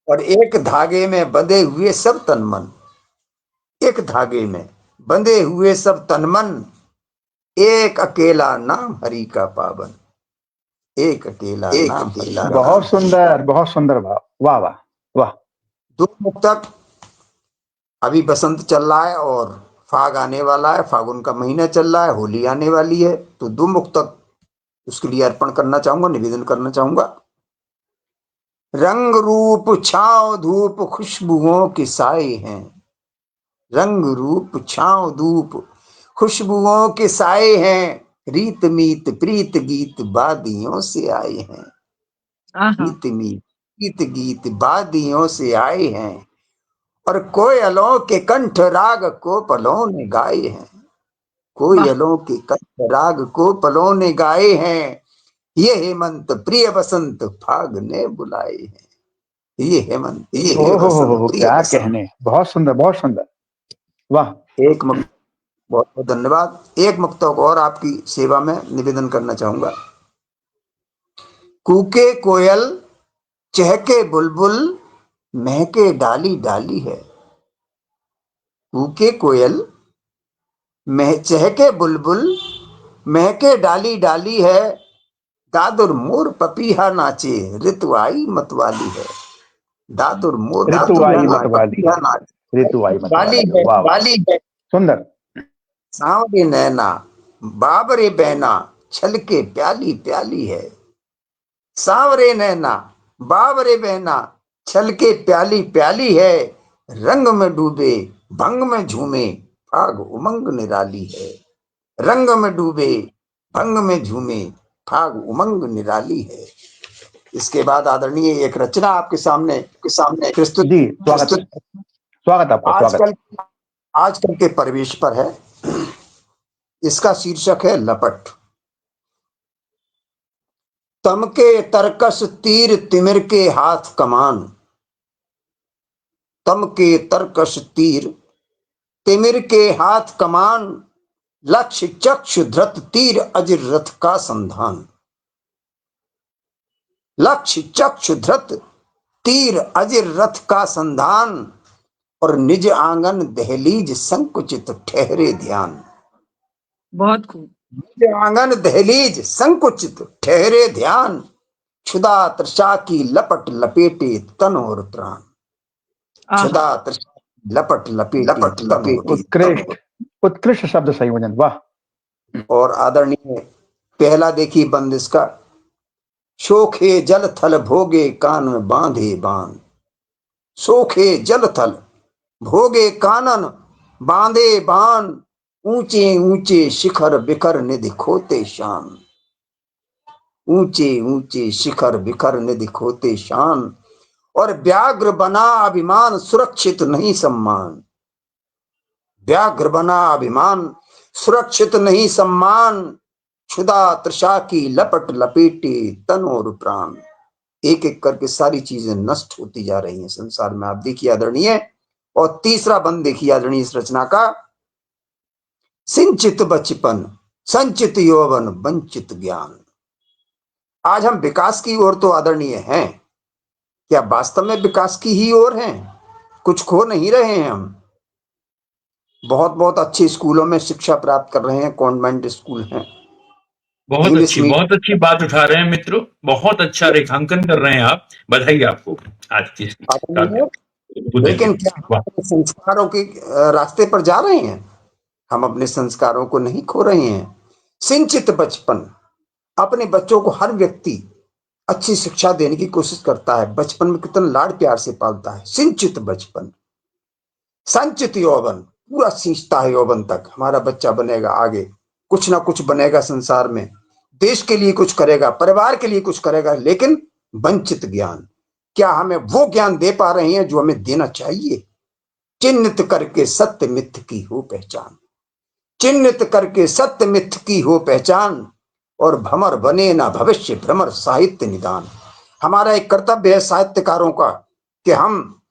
और एक धागे में बंधे हुए सब तन मन, एक धागे में बंधे हुए सब तन मन, एक अकेला नाम हरि का पावन, एक अकेला नाम हरि का बहुत सुंदर, बहुत सुंदर भाव, वाह वाह वाह। दो मुक्तक। अभी बसंत चल रहा है और फाग आने वाला है, फागुन का महीना चल रहा है, होली आने वाली है, तो 2 मुक्तक उसके लिए अर्पण करना चाहूंगा, निवेदन करना चाहूंगा। रंग रूप छांव धूप खुशबुओं के साए हैं, रंग रूप छांव धूप खुशबुओं के साए हैं, रीत मीत प्रीत गीत बादियों से आए हैं, रीत मीत प्रीत गीत बादियों से आए हैं, और कोयलों के कंठ राग को पलों ने गाए हैं, कोयलों के कंठ राग को पलों ने गाए हैं, ये हेमंत प्रिय बसंत फाग ने बुलाए हैं, ये हेमंत ओहो, क्या कहने, बहुत सुंदर बहुत सुंदर, वाह। एक मुक्त, बहुत बहुत धन्यवाद। एक मुक्तक और आपकी सेवा में निवेदन करना चाहूंगा। कूके कोयल चहके बुलबुल महके डाली डाली है, कूके कोयल चहके बुलबुल महके डाली डाली है, दादुर मोर पपीहा नाचे ऋतु आई मतवाली है, दादुर मोर ऋतु आई मतवाली, ऋतु आई वाली मतवाली, वाह वाली है, सुंदर। सांवरे नैना बाबरे बहना छलके प्याली प्याली है, सांवरे नैना बाबरे बहना छलके प्याली प्याली है, रंग में डूबे भंग में झूमे फाग उमंग निराली है, रंग में डूबे भंग में झूमे फाग उमंग निराली है। इसके बाद आदरणीय एक रचना आपके सामने प्रस्तुत जी, स्वागत आपका। आजकल के परिवेश पर है। इसका शीर्षक है लपट। तमके तरकस तीर तिमिर के हाथ कमान, तमके तरकस तीर तिमिर के हाथ कमान, लक्ष्य चक्षु धृत तीर अजर रथ का संधान, लक्ष्य चक्षु धृत तीर अजर रथ का संधान, और निज आंगन दहलीज संकुचित ठहरे ध्यान, बहुत खूब। निज आंगन दहलीज संकुचित ठहरे ध्यान, क्षुधा तृषा की लपट लपेटे तन और प्राण, क्षुधा तृषा लपट लपेटे उत्कृष्ट उत्कृष्ट शब्द संयोजन, वाह। और आदरणीय पहला देखिए बंद इसका, शोखे जल थल भोगे कान में बांधे बांध, सोखे जल थल भोगे कानन बांधे बान, ऊंचे ऊंचे शिखर बिखर निधि खोते शान, ऊंचे ऊंचे शिखर बिखर निधि खोते शान, और व्याघ्र बना अभिमान सुरक्षित नहीं सम्मान, व्याघ्र बना अभिमान सुरक्षित नहीं सम्मान, क्षुधा तृषा की लपट लपेटे तन और प्राण। एक एक करके सारी चीजें नष्ट होती जा रही हैं संसार में, आप देखिए आदरणीय। और तीसरा बंद देखिए आदरणीय इस रचना का, सिंचित बचपन संचित यौवन वंचित ज्ञान। आज हम विकास की ओर तो आदरणीय हैं, क्या वास्तव में विकास की ही ओर हैं? कुछ खो नहीं रहे हैं हम। बहुत बहुत अच्छे स्कूलों में शिक्षा प्राप्त कर रहे हैं, कॉन्वेंट स्कूल हैं, बहुत अच्छी बात उठा रहे हैं मित्रों, बहुत अच्छा रेखांकन कर रहे हैं आप, बधाई आपको आज की। लेकिन क्या हम अपने संस्कारों के रास्ते पर जा रहे हैं? हम अपने संस्कारों को नहीं खो रहे हैं। सिंचित बचपन, अपने बच्चों को हर व्यक्ति अच्छी शिक्षा देने की कोशिश करता है, बचपन में कितना लाड प्यार से पालता है। सिंचित बचपन, संचित यौवन, पूरा सींचता है यौवन तक। हमारा बच्चा बनेगा आगे, कुछ ना कुछ बनेगा संसार में, देश के लिए कुछ करेगा, परिवार के लिए कुछ करेगा, लेकिन वंचित ज्ञान, क्या हमें वो ज्ञान दे पा रहे हैं जो हमें देना चाहिए? चिन्हित करके सत्य मिथ्य की हो पहचान, चिन्हित करके सत्य मिथ्य की हो पहचान, और भ्रमर बने ना भविष्य भ्रमर साहित्य निदान। हमारा एक कर्तव्य है साहित्यकारों का कि हम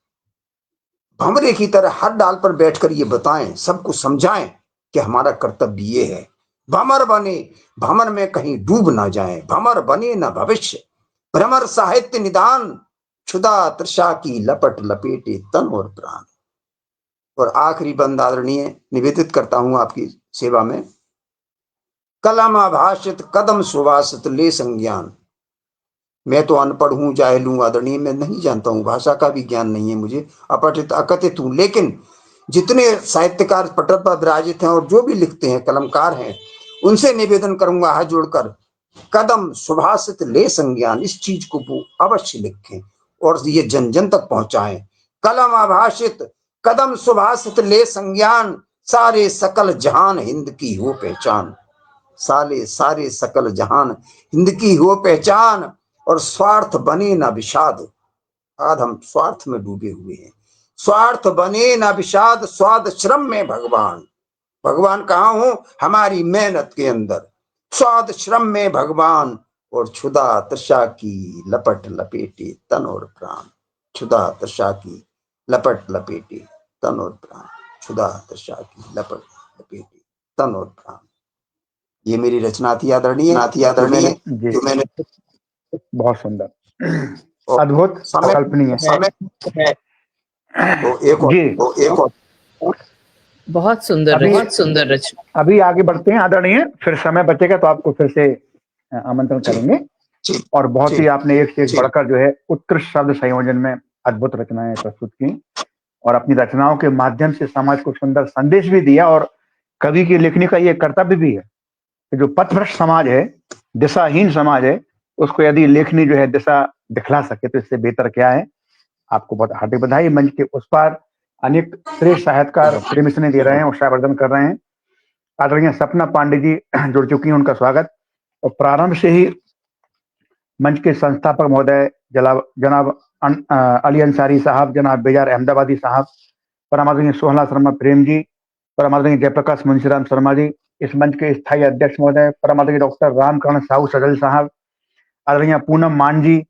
भंवरे की तरह हर डाल पर बैठकर ये बताएं, सबको समझाएं कि हमारा कर्तव्य ये है। भ्रमर बने, भ्रमर में कहीं डूब ना जाएं, भ्रमर बने ना भविष्य भ्रमर साहित्य निदान, क्षुधा तृषा की लपट लपेटे तन और प्राण। और आखिरी बंद आदरणीय निवेदित करता हूं आपकी सेवा में। कलम आभाषित कदम सुवासित ले संज्ञान। मैं तो अनपढ़ हूं, जाहिल हूं आदरणीय, मैं नहीं जानता हूं, भाषा का भी ज्ञान नहीं है मुझे, अपठित अकथित हूं, लेकिन जितने साहित्यकार पटल पर विराजित हैं और जो भी लिखते हैं, कलमकार हैं, उनसे निवेदन करूंगा हाथ जोड़कर, कदम सुभाषित ले संज्ञान, इस चीज को वो अवश्य लिखें और ये जन जन तक पहुंचाएं। कलम आभाषित कदम सुभाषित ले संज्ञान, सारे सकल जहान हिंद की हो पहचान, सारे सकल जहान हिंद की हो पहचान, और स्वार्थ बने ना विषाद। आज हम स्वार्थ में डूबे हुए हैं, स्वार्थ बने ना विषाद, स्वाद श्रम में भगवान। भगवान कहाँ हो? हमारी मेहनत के अंदर, स्वाद श्रम में भगवान, और क्षुधा तृषा की लपट लपेटे तन और प्राण, क्षुधा तृषा की लपट लपेटे तन और प्राण, क्षुधा तृषा की लपट लपेटे तन और प्राण। ये मेरी रचना थी आदरणीय, जी जो मैंने बहुत सुंदर, अद्भुत, अकल्पनीय। समय तो एक और बहुत सुंदर अभी- रचना। अभी आगे बढ़ते हैं आदरणीय, फिर समय बचेगा तो आपको फिर से आमंत्रण करेंगे। और बहुत ही आपने एक से एक बढ़कर जो है उत्कृष्ट शब्द संयोजन में अद्भुत रचनाएं प्रस्तुत की और अपनी रचनाओं के माध्यम से समाज को सुंदर संदेश भी दिया। और कवि की लेखनी का ये कर्तव्य भी है कि जो पथभ्रष्ट समाज है, दिशाहीन समाज है, उसको यदि लेखनी जो है दिशा दिखला सके तो इससे बेहतर क्या है। आपको बहुत हार्दिक बधाई। मंच के उस पार अनेक श्रेष्ठ साहित्यकार प्रेमिसने दे रहे हैं, उत्साहवर्धन कर रहे हैं। आदरणीय सपना पांडे जी जुड़ चुकी हैं, उनका स्वागत। और प्रारंभ से ही मंच के संस्थापक महोदय जनाब अली अंसारी साहब, जनाब बेजार अहमदाबादी साहब, परम आदरणीय सोहला शर्मा प्रेम जी, परम आदरणीय जयप्रकाश मुंशीराम शर्मा जी, इस मंच के स्थायी अध्यक्ष महोदय परम आदरणीय डॉक्टर रामकरण साहू सजल साहब, आदरणीय पूनम मान जी,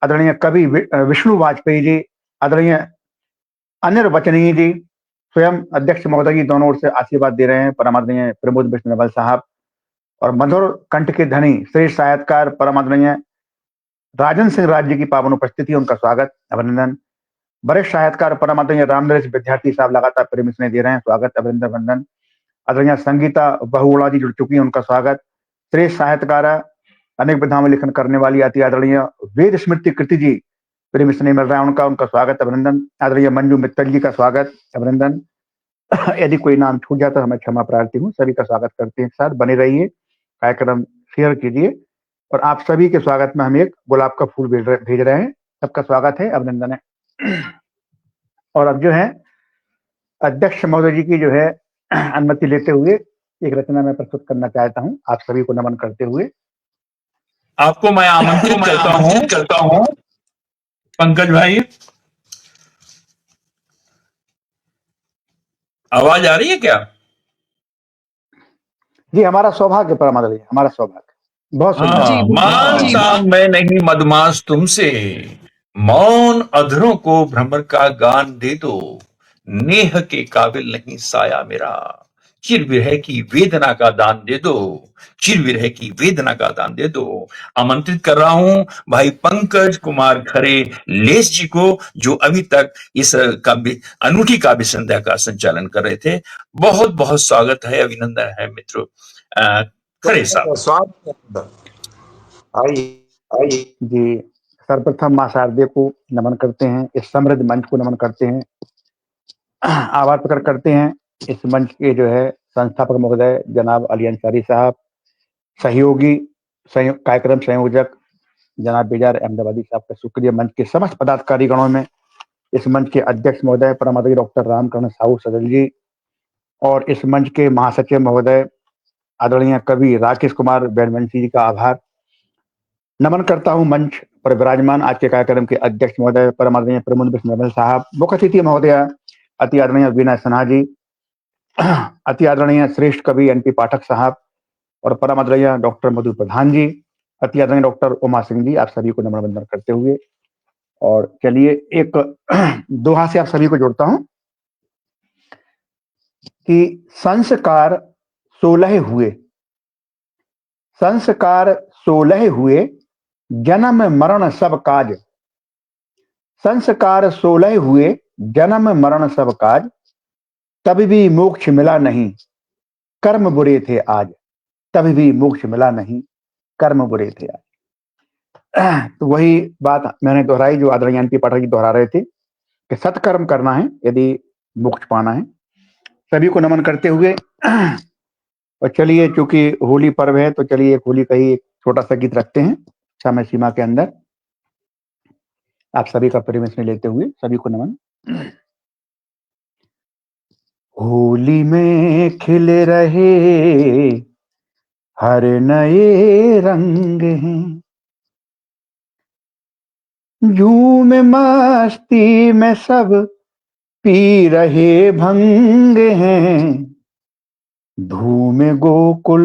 आदरणीय कवि विष्णु वाजपेयी जी, आदरणीय अनिल वचनीय जी, स्वयं अध्यक्ष महोदय जी दोनों ओर से आशीर्वाद दे रहे हैं, परम आदरणीय प्रमोद बिश्नोई साहब, और मधुर कंठ के धनी श्रेष्ठ साहित्यकार परम आदरणीय राजन सिंह राज्य की पावन उपस्थिति, उनका स्वागत, अभिनंदन। वरिष्ठ साहित्यकार परम आदरणीय रामनरेश विद्यार्थी साहब लगातार प्रेम स्नेह दे रहे हैं, स्वागत, अभिनंदन, वंदन। आदरणीय संगीता बहुड़ा जी जुड़ चुकी है, उनका स्वागत। श्रेष्ठ साहित्यकार अनेक विधाओं में लेखन करने वाली अति आदरणीय वेद स्मृति कृति जी प्रेम स्नेह मिल रहा है, उनका स्वागत, अभिनंदन। आदरणीय मंजू मित्तल जी का स्वागत, अभिनंदन। यदि कोई नाम छूट जाता है मैं क्षमा प्रार्थी हूँ। सभी का स्वागत करते हैं, साथ बने रहिए, कार्यक्रम शेयर कीजिए। और आप सभी के स्वागत में हम एक गुलाब का फूल भेज रहे हैं, सबका स्वागत है, अभिनंदन है। और अब जो है अध्यक्ष महोदय जी की जो है अनुमति लेते हुए एक रचना मैं प्रस्तुत करना चाहता हूं, आप सभी को नमन करते हुए। आपको मैं आमंत्रित करता हूं पंकज भाई। आवाज आ रही है क्या? जी, हमारा सौभाग्य परम आदरणीय, हमारा सौभाग्य। बहुत सुंदर। मानता मैं नहीं मदमाश तुमसे, मौन अधरों को भ्रमर का गान दे दो, नेह के काबिल नहीं साया मेरा, चिर विरह की वेदना का दान दे दो, चिर विरह की वेदना का दान दे दो। आमंत्रित कर रहा हूं भाई पंकज कुमार खरे लेस जी को, जो अभी तक इस काव्य अनूठी काव्य संध्या का संचालन कर रहे थे। बहुत बहुत स्वागत है, अभिनंदन है मित्रों। खरे साहब आइए। जी, सर्वप्रथम मां शारदे को नमन करते हैं, इस समृद्ध मंच को नमन करते हैं, आभार प्रकट करते हैं इस मंच के जो है संस्थापक महोदय जनाब अली अंसारी साहब, सहयोगी कार्यक्रम संयोजक जनाब बेजार अहमदाबादी साहब का शुक्रिया। मंच के समस्त पदाधिकारी गणों में इस मंच के अध्यक्ष महोदय परम आदरणीय डॉक्टर रामकरण साहू सजल जी, और इस मंच के महासचिव महोदय आदरणीय कवि राकेश कुमार बैनवंशी जी का आभार नमन करता हूं। मंच पर विराजमान आज के कार्यक्रम के अध्यक्ष महोदय परम आदरणीय प्रमोद बिस्मिल साहब, मुख्य अतिथि महोदय अति आदरणीय वीना सिन्हा जी, अति आदरणीय श्रेष्ठ कवि एनपी पाठक साहब और परम आदरणीय डॉक्टर मधु प्रधान जी, अति आदरणीय डॉक्टर उमा सिंह जी, आप सभी को नमन वंदन करते हुए और चलिए एक दोहा से आप सभी को जोड़ता हूं कि संस्कार 16 हुए, संस्कार 16 हुए, जन्म मरण सब काज। संस्कार 16 हुए, जन्म मरण सब काज, तब भी मोक्ष मिला नहीं, कर्म बुरे थे आज। तब भी मोक्ष मिला नहीं, कर्म बुरे थे आज। तो वही बात मैंने दोहराई जो आदरणीय एनपी पाठक जी दोहरा रहे थे कि सत्कर्म करना है यदि मोक्ष पाना है। सभी को नमन करते हुए और चलिए चूंकि होली पर्व है तो चलिए एक होली का ही एक छोटा सा गीत रखते हैं समय सीमा के अंदर। आप सभी का परमिशन लेते हुए सभी को नमन। होली में खिल रहे हर नए रंग हैं, झूम मस्ती में सब पी रहे भंग हैं, धूम गोकुल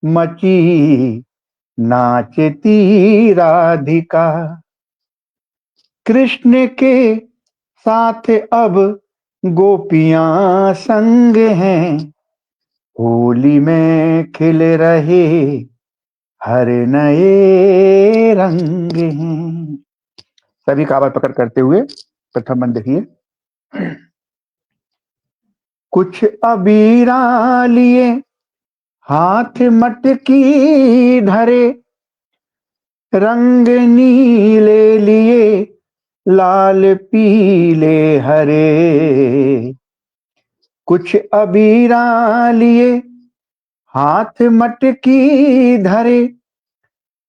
मची नाचती राधिका, कृष्ण के साथ अब गोपियां संग हैं, होली में खिल रहे हर नए रंग हैं। सभी का आभार प्रकट करते हुए प्रथम बंद देखिए। कुछ अबीरा लिए हाथ मटकी धरे, रंग नीले लिए लाल पीले हरे, कुछ अबीरा लिए हाथ मटकी धरे,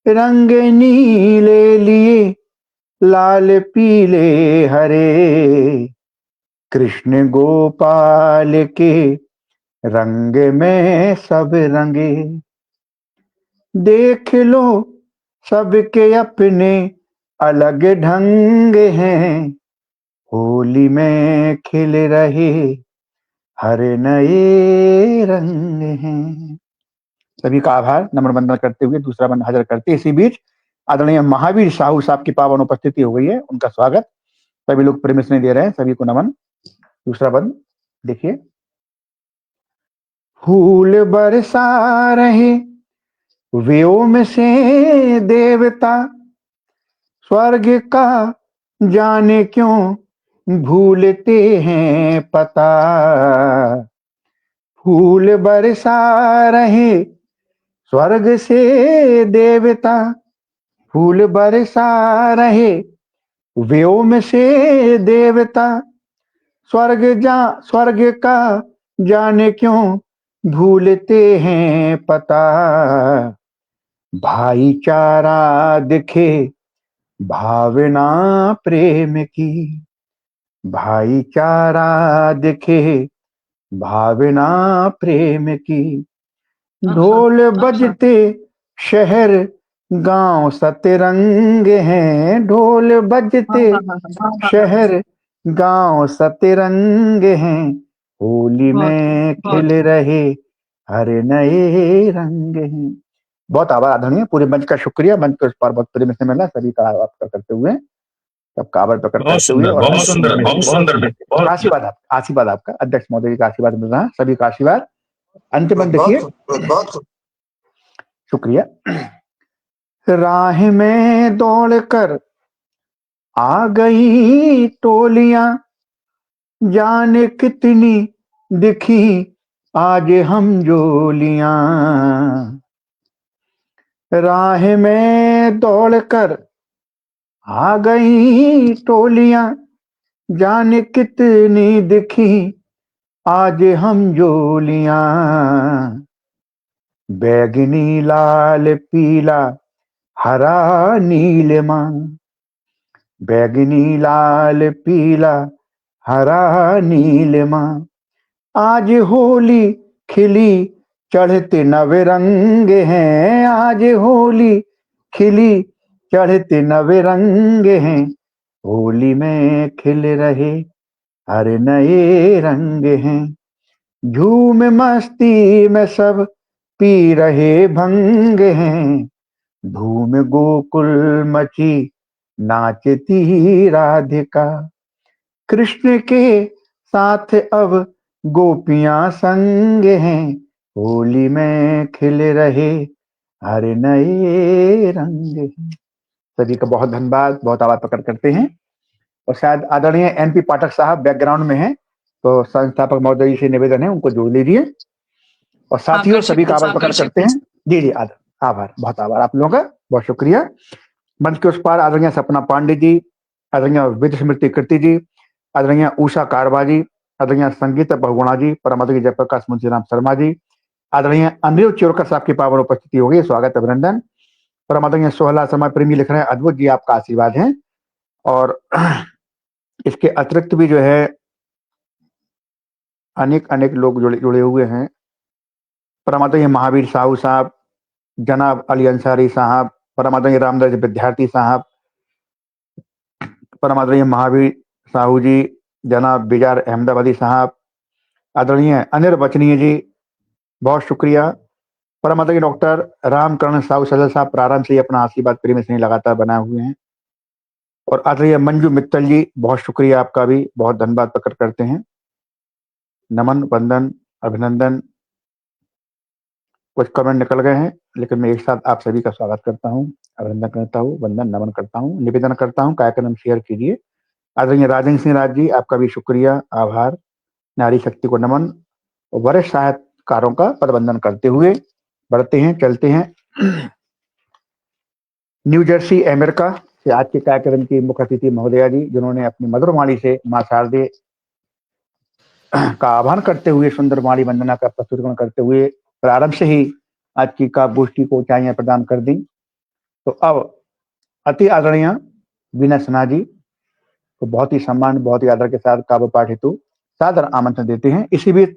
रंग नीले लिए लाल पीले हरे, कृष्ण गोपाल के रंग में सब रंगे, देख लो सबके अपने अलग ढंग हैं, होली में खिल रहे हर नए रंग हैं। सभी का आभार नमन वंदन करते हुए दूसरा बंद हाजिर करते इसी बीच आदरणीय महावीर साहू साहब की पावन उपस्थिति हो गई है, उनका स्वागत सभी लोग परमिशन दे रहे हैं, सभी को नमन। दूसरा बंद देखिए। फूल बरसा रहे व्योम से देवता, स्वर्ग का जाने क्यों भूलते हैं पता, फूल बरसा रहे स्वर्ग से देवता, फूल बरसा रहे व्योम से देवता, स्वर्ग का जाने क्यों भूलते हैं पता, भाईचारा दिखे भावना प्रेम की, भाईचारा दिखे भावना प्रेम की, ढोल बजते शहर गांव सतरंग हैं, ढोल बजते शहर गांव सतरंग हैं, होली में खिल रहे हर नए रंग हैं। बहुत आभार आदरणीय, पूरे मंच का शुक्रिया, मंच को इस पर बहुत प्रेम से मिला, सभी का आभार करते हुए सबका आभार प्रकट करते हुए और आशीर्वाद आपका अध्यक्ष महोदय जी का आशीर्वाद मिल रहा है, सभी का आशीर्वाद अंतिम बंद देखिए। शुक्रिया। राह में दौड़कर आ गई टोलियां, जाने कितनी दिखी आज हम जोलियां, राह में दौड़कर आ गई टोलियां, जाने कितनी दिखी आज हम जोलियां, बैगनी लाल पीला हरा नीलमा, बैगनी लाल पीला हरा नीलमा, आज होली खिली चढ़ते नवे रंग हैं, आज होली खिली चढ़ते नवे रंग हैं, होली में खिल रहे हर नए रंग हैं, झूम मस्ती में सब पी रहे भंग हैं, धूम गोकुल मची नाचती राधिका, कृष्ण के साथ अब गोपियां संग हैं, होली में खिल रहे हर नए रंग हैं। सभी का बहुत धन्यवाद, बहुत आभार प्रकट करते हैं। और शायद आदरणीय एनपी पाठक साहब बैकग्राउंड में हैं, तो संस्थापक महोदय जी से निवेदन है उनको जोड़ लीजिए। और साथियों सभी का आभार प्रकट करते हैं। जी जी आभार, बहुत आभार आप लोगों का, बहुत शुक्रिया। मंच के उस पार आदरणीय सपना पांडे जी, आदरणीय विद्या स्मृति कीर्ति जी, आदरणीय उषा कारवा जी, आदरणीय संगीत बहुगुणा जी, परम आदरणीय जयप्रकाश मुंशीराम शर्मा जी, आदरणीय अनिल चिरकर साहब की पावन उपस्थिति होगी, स्वागत अभिनंदन। परम आदरणीय सोहला समय प्रेमी लिख रहे हैं, अद्भुत जी आपका आशीर्वाद है। और इसके अतिरिक्त भी जो है अनेक लोग जुड़े हुए हैं। परम आदरणीय महावीर साहू साहब, जनाब अली अंसारी साहब, परम आदरणीय रामदास विद्यार्थी साहब, परम आदरणीय महावीर साहू जी, जनाब बिजार अहमदाबादी साहब, आदरणीय अनिल बचनीय जी, बहुत शुक्रिया। परम आदरणीय डॉक्टर रामकरण साहू सदर साहब प्रारंभ से ही अपना आशीर्वाद प्रेम से लगातार बनाए हुए हैं। और आदरणीय मंजू मित्तल जी, बहुत शुक्रिया आपका भी, बहुत धन्यवाद प्रकट करते हैं। नमन, वंदन, अभिनंदन, कुछ कमेंट निकल गए हैं, लेकिन मैं एक साथ आप सभी का स्वागत करता हूँ, अभिनंदन करता हूँ, वंदन नमन करता हूँ, निवेदन करता हूँ कार्यक्रम शेयर कीजिए। आदरणीय राजेंद्र सिंह राज जी, आपका भी शुक्रिया, आभार। नारी शक्ति को नमन। वरिष्ठ साहित्यकारों का पदवंदन करते हुए बढ़ते हैं, चलते हैं। न्यू जर्सी अमेरिका से आज के कार्यक्रम की मुख्य अतिथि महोदया जी, जिन्होंने अपनी मधुर वाणी से मां शारदे का आह्वान करते हुए, सुंदर वाणी वंदना का प्रस्तुतिकरण करते हुए प्रारंभ से ही आज की काव्य गोष्ठी को ऊंचाइयां प्रदान कर दी। तो अब अति आदरणीय वीना सिन्हा जी को बहुत ही सम्मान, बहुत ही आदर के साथ काव्य पाठ हेतु सादर आमंत्रण देते हैं। इसी बीच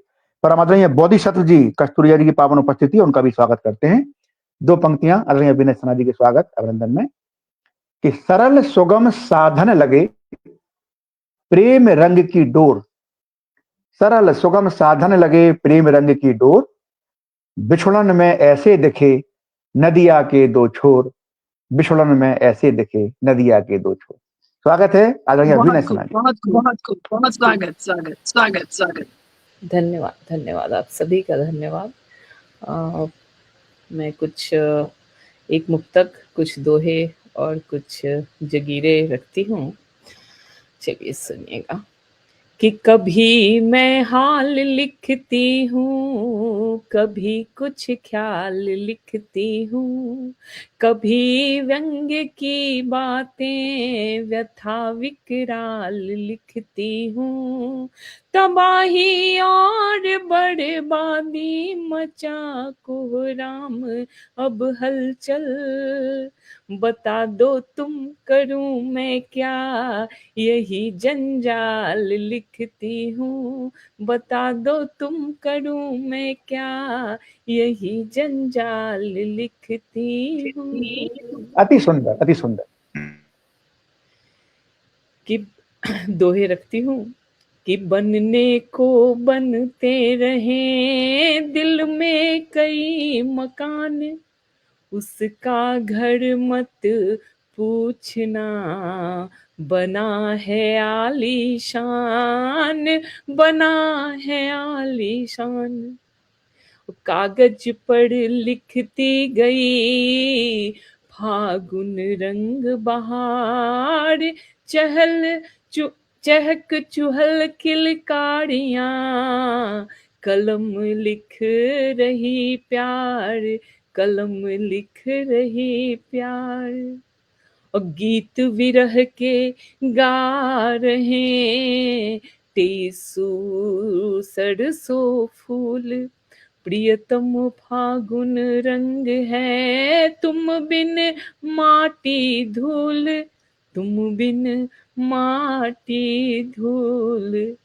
परम आदरणीय बोधिसत्व जी कस्तूरिया जी की पावन उपस्थिति, उनका भी स्वागत करते हैं। दो पंक्तियां आदरणीय वीना सिन्हा जी के स्वागत अभिनंदन में कि सरल सुगम साधन लगे प्रेम रंग की डोर, सरल सुगम साधन लगे प्रेम रंग की डोर, बिछुड़न में ऐसे दिखे नदिया के दो छोर, बिछुड़न में ऐसे दिखे नदिया के दो छोर। स्वागत है आदरणीय वीना सिन्हा जी। बहुत स्वागत स्वागत स्वागत स्वागत। धन्यवाद, धन्यवाद, आप सभी का धन्यवाद। मैं कुछ एक मुक्तक, कुछ दोहे और कुछ जगीरे रखती हूँ, चलिए सुनिएगा। कि कभी मैं हाल लिखती हूँ, कभी कुछ ख्याल लिखती हूँ, कभी व्यंग्य की बातें व्यथा विकराल लिखती हूँ, तबाही और बर्बादी मचा कोहराम अब हलचल, बता दो तुम करूं मैं क्या यही जंजाल लिखती हूँ, बता दो तुम करूं मैं क्या यही जंजाल लिखती हूँ। अति सुंदर, अति सुंदर। कि दोहे रखती हूँ कि बनने को बनते रहे दिल में कई मकान, उसका घर मत पूछना बना है आलीशान, बना है आलीशान। कागज पर लिखती गई फागुन रंग बहार, चहक चुहल किलकारियां, कलम लिख रही प्यार, कलम लिख रही प्यार। और गीत विरह के गा रहे टेसू सरसों फूल, प्रियतम फागुन रंग है तुम बिन माटी धूल, तुम बिन माटी धूल।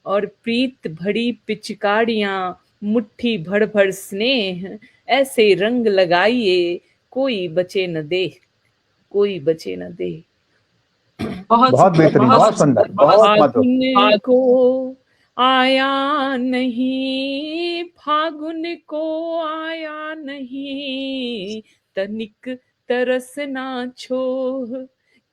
और प्रीत भरी पिचकारियां, मुट्ठी भर भर स्नेह, ऐसे रंग लगाइए कोई बचे न दे, कोई बचे न दे। बहुत बहुत सुंदर, बेहतरीन, बहुत बहुत सुंदर, सुंदर, बहुत बहुत मधुर। फागुन को आया नहीं, फागुन को आया नहीं, तनिक तरस ना छोह,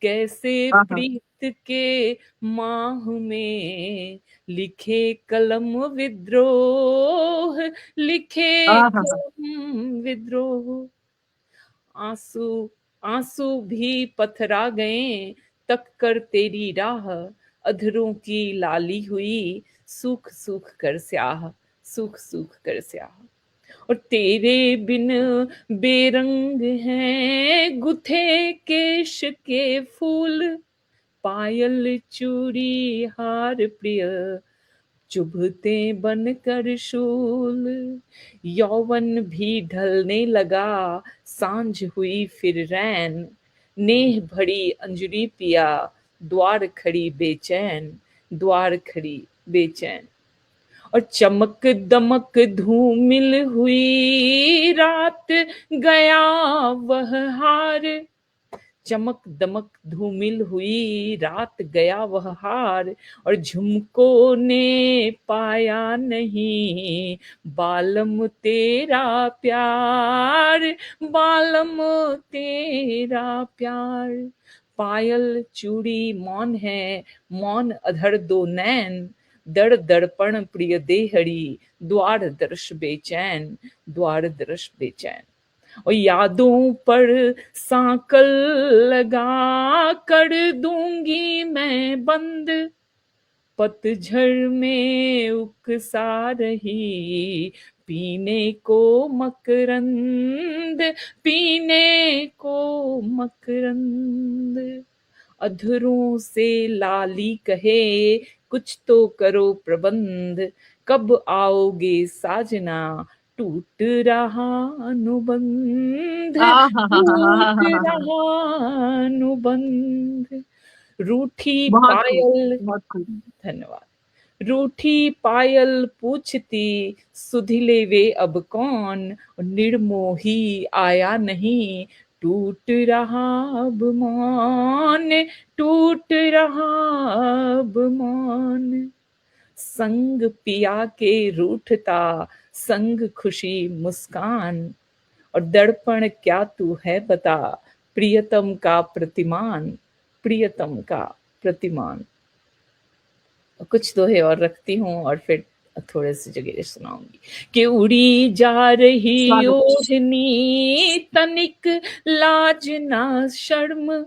कैसे आहा। प्रीत के माह में लिखे कलम विद्रोह, लिखे आहा। कलम विद्रोह। आंसू आंसू भी पथरा गए, तक कर तेरी राह, अधरों की लाली हुई, सूख सूख कर स्याह, सूख सूख कर स्याह। और तेरे बिन बेरंग हैं गुथे केश के फूल, पायल चूड़ी हार प्रिय, चुभते बन कर शूल। यौवन भी ढलने लगा, सांझ हुई फिर रैन, नेह भरी अंजलि पिया, द्वार खड़ी बेचैन, द्वार खड़ी बेचैन। और चमक दमक धूमिल हुई रात, गया वह हार, चमक दमक धूमिल हुई रात, गया वह हार। और झुमको ने पाया नहीं बालम तेरा प्यार, बालम तेरा प्यार। पायल चूड़ी मौन है, मौन अधर दो नैन, दड़ दर्पण प्रिय देहरी, द्वार दर्श बेचैन, द्वार दर्श बेचैन। और यादों पर सांकल लगा कर दूंगी मैं बंद, पतझड़ में उकसा रही पीने को मकरंद, पीने को मकरंद। अधरों से लाली कहे कुछ तो करो प्रबंध, कब आओगे साजना, टूट रहा अनुबंध, टूट रहा अनुबंध। रूठी बहुत खूब, पायल, बहुत खूब। धन्यवाद। रूठी पायल पूछती सुधिले वे अब कौन, निर्मोही आया नहीं, टूट रहा अब मान, टूट रहा अब मान। संग पिया के रूठता, संग खुशी मुस्कान, और दर्पण क्या तू है बता, प्रियतम का प्रतिमान, प्रियतम का प्रतिमान। कुछ दोहे और रखती हूँ और फिर थोड़े से जगह सुनाऊंगी। कि उड़ी जा रही स्वागत। ओढ़नी, तनिक लाज ना शर्म,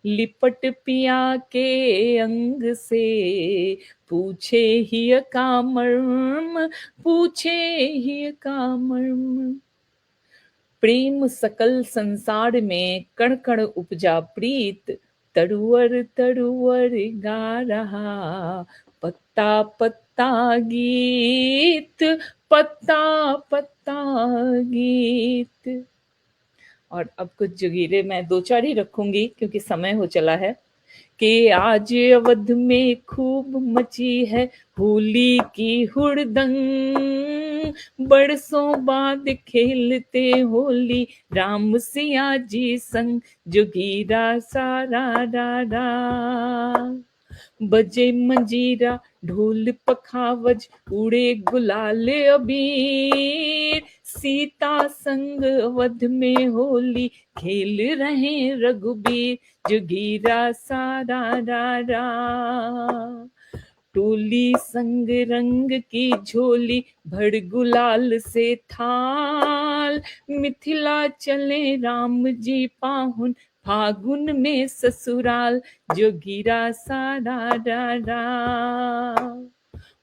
लिपट पिया के अंग से, पूछे ही का मर्म, पूछे ही का मर्म। प्रेम सकल संसार में कण कण उपजा प्रीत, तरुवर तरुवर गा रहा पत्ता पत्ता गीत, पत्ता पत्ता गीत। और अब कुछ जगीरे मैं दो चार ही रखूंगी क्योंकि समय हो चला है। कि आज अवध में खूब मची है होली की हुड़दंग, बरसों बाद खेलते होली राम सिया जी संग, जोगीरा सारा रा रा। बजे मंजीरा ढोल पखावज, उड़े गुलाल अबीर, सीता संग अवध में होली खेल रहे रघुबीर, जोगीरा सारा रा रा। टोली संग रंग की झोली, भर गुलाल से थाल, मिथिला चले राम जी पाहुन, फागुन में ससुराल, जोगीरा सारा रा रा।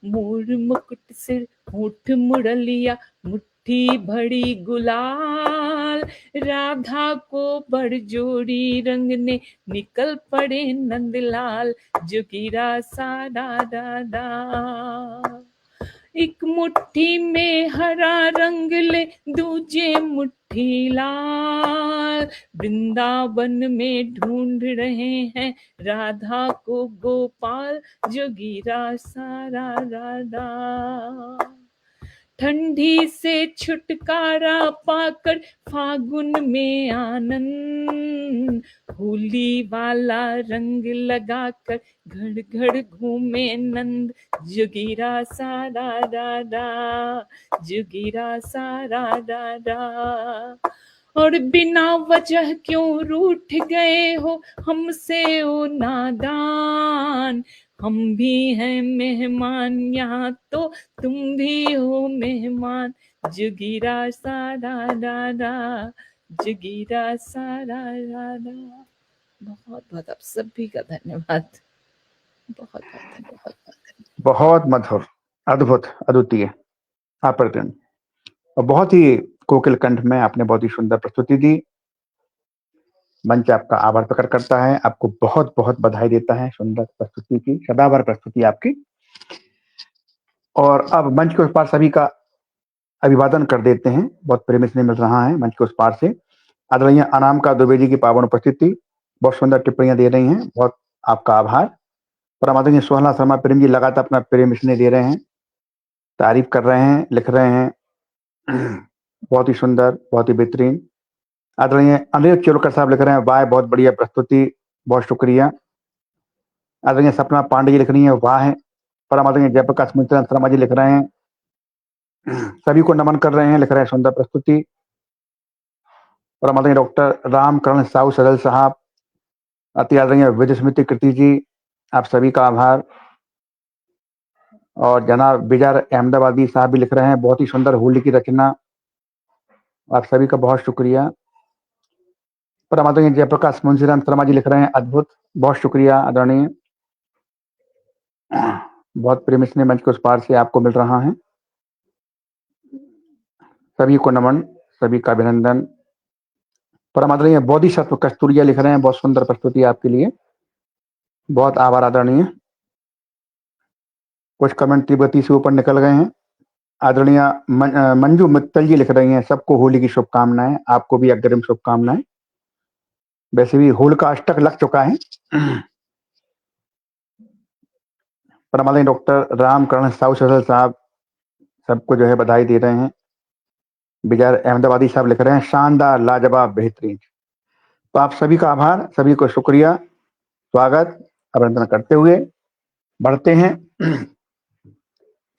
मोर मुकुट सिर होठ मुरलिया, मुट्ठी भरी गुलाल, राधा को बड़ जोड़ी रंगने निकल पड़े नंदलाल, जोगीरा सारा रा रा। एक मुट्ठी में हरा रंग ले दूजे मुट्ठी लाल, वृंदावन में ढूंढ रहे हैं राधा को गोपाल, जोगीरा सारा राधा। ठंडी से छुटकारा पाकर फागुन में आनंद, होली वाला रंग लगाकर घर घर घूमे नंद, जोगीरा सारा राधा, जोगीरा सारा राधा। और बिना वजह क्यों रूठ गए हो हमसे ओ नादान, हम भी हैं मेहमान यहाँ तो तुम भी हो मेहमान, जोगीरा सारा राधा, जोगीरा सारा राधा। बहुत बहुत आप सभी का धन्यवाद, बहुत बहुत धन्यवाद। बहुत मधुर, अद्भुत, अद्वितीय, अप्रतिम और बहुत ही कोकिल कंठ में आपने बहुत ही सुंदर प्रस्तुति दी। मंच आपका आभार प्रकट करता है, आपको बहुत बहुत बधाई देता है सुंदर प्रस्तुति की, सदाबहार प्रस्तुति आपकी। और अब मंच के उस पार सभी का अभिवादन कर देते हैं, बहुत प्रेम स्नेह मिल रहा है मंच के उस पार से। आदरणीय अनामिका दुबे जी की पावन उपस्थिति, बहुत सुंदर टिप्पणियां दे रही हैं, बहुत आपका आभार। परम आदरणीय सोहला शर्मा प्रेम जी लगातार अपना प्रेम स्नेह दे रहे हैं, तारीफ कर रहे हैं, लिख रहे हैं, बहुत ही सुंदर, बहुत ही बेहतरीन। आदरणीय अनिल चोलकर साहब लिख रहे हैं, वाह बहुत बढ़िया प्रस्तुति, बहुत शुक्रिया। आदरणीय सपना पांडे जी लिख रही है, वाह है। परम आदरणीय जयप्रकाश मित्र शर्मा जी लिख रहे हैं, सभी को नमन कर रहे हैं, लिख रहे हैं सुंदर प्रस्तुति। परम आदरणीय डॉक्टर रामकरण साहू सदल साहब, अति आदरणीय विजय स्मृति कृति जी, आप सभी का आभार। और जनाब बिजार अहमदाबादी साहब भी लिख रहे हैं, बहुत ही सुंदर होली की रचना, आप सभी का बहुत शुक्रिया। परम आदरणीय जयप्रकाश मुंशीराम शर्मा जी लिख रहे हैं, अद्भुत, बहुत शुक्रिया आदरणीय। बहुत प्रेम स्नेह मंच के उस पार से आपको मिल रहा है, सभी को नमन, सभी का अभिनंदन। परम आदरणीय बोधिसत्व कस्तूरिया लिख रहे हैं, बहुत सुंदर प्रस्तुति आपके लिए, बहुत आभार आदरणीय। कुछ कमेंट तिब्बती से ऊपर निकल गए हैं। आदरणीय मंजू मित्तल जी लिख रही हैं, सबको होली की शुभकामनाएं, आपको भी अग्रिम शुभकामनाएं। वैसे भी होली का अष्टक लग चुका है। परम आदरणीय डॉक्टर रामकरण साहू सदल साहब सबको जो है बधाई दे रहे हैं। बिजार अहमदाबादी साहब लिख रहे हैं, शानदार, लाजवाब, बेहतरीन। तो आप सभी का आभार, सभी को शुक्रिया, स्वागत, अभिनंदन करते हुए बढ़ते हैं,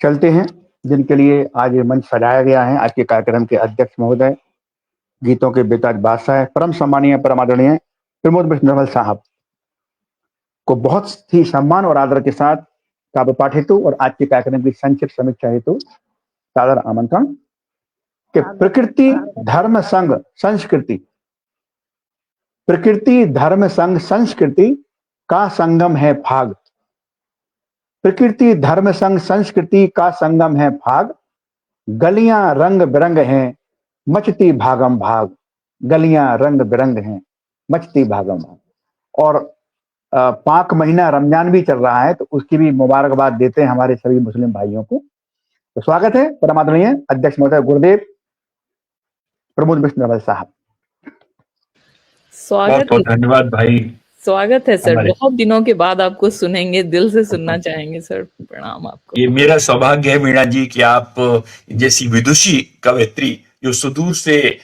चलते हैं। जिनके लिए आज ये मंच सजाया गया है, आज के कार्यक्रम के अध्यक्ष महोदय, गीतों के बेताज बादशाह, परम सम्मानीय परम आदरणीय प्रमोद बिश्नोई साहब को बहुत ही सम्मान और आदर के साथ काव्य पाठ हेतु और आज के कार्यक्रम की संक्षिप्त समीक्षा हेतु सादर आमंत्रण। कि प्रकृति धर्म संग संस्कृति, प्रकृति धर्म संग संस्कृति का संगम है फाग, प्रकृति धर्म संग संस्कृति का संगम है फाग, गलियां रंग बिरंग हैं मचती भागम भाग, गलियां रंग बिरंग हैं मचती भागम भाग। और पाक महीना रमजान भी चल रहा है, तो उसकी भी मुबारकबाद देते हैं हमारे सभी मुस्लिम भाइयों को। तो स्वागत है परम आदरणीय अध्यक्ष महोदय गुरुदेव प्रमोद बिश्नोई साहब। स्वागत बहुत धन्यवाद भाई, स्वागत है सर, हमारे- बहुत दिनों के बाद आपको सुनेंगे, दिल से सुनना चाहेंगे सर, प्रणाम आपको। ये मेरा सौभाग्य है मीणा जी कि आप जैसी विदुषी कवयित्री जो सुदूर से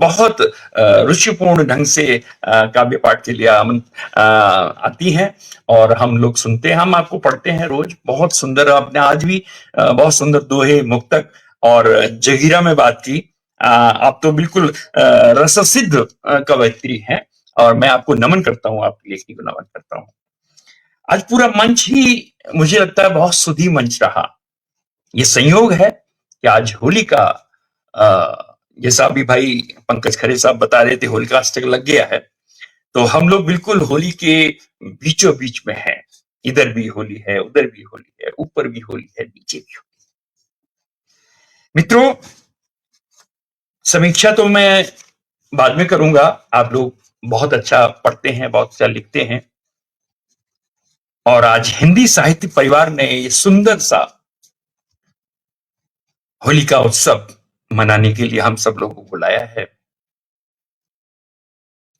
बहुत रुचिपूर्ण ढंग से काव्य पाठ के लिए आती हैं और हम लोग सुनते हैं, हम आपको पढ़ते हैं रोज। बहुत सुंदर, आपने आज भी बहुत सुंदर दोहे, मुक्तक और जगीरा में बात की। आप तो बिल्कुल रससिद्ध कवयित्री हैं और मैं आपको नमन करता हूँ, आपकी लेखनी को नमन करता हूँ। आज पूरा मंच ही मुझे लगता है बहुत सुधी मंच रहा। ये संयोग है कि आज होली का जैसा अभी भाई पंकज खरे साहब बता रहे थे, होली का अष्टक लग गया है, तो हम लोग बिल्कुल होली के बीचों बीच में हैं। इधर भी होली है, उधर भी होली है, ऊपर भी होली है, नीचे भी होली। मित्रों, समीक्षा तो मैं बाद में करूंगा, आप लोग बहुत अच्छा पढ़ते हैं, बहुत अच्छा लिखते हैं। और आज हिंदी साहित्य परिवार ने ये सुंदर सा होली का उत्सव मनाने के लिए हम सब लोगों को बुलाया है।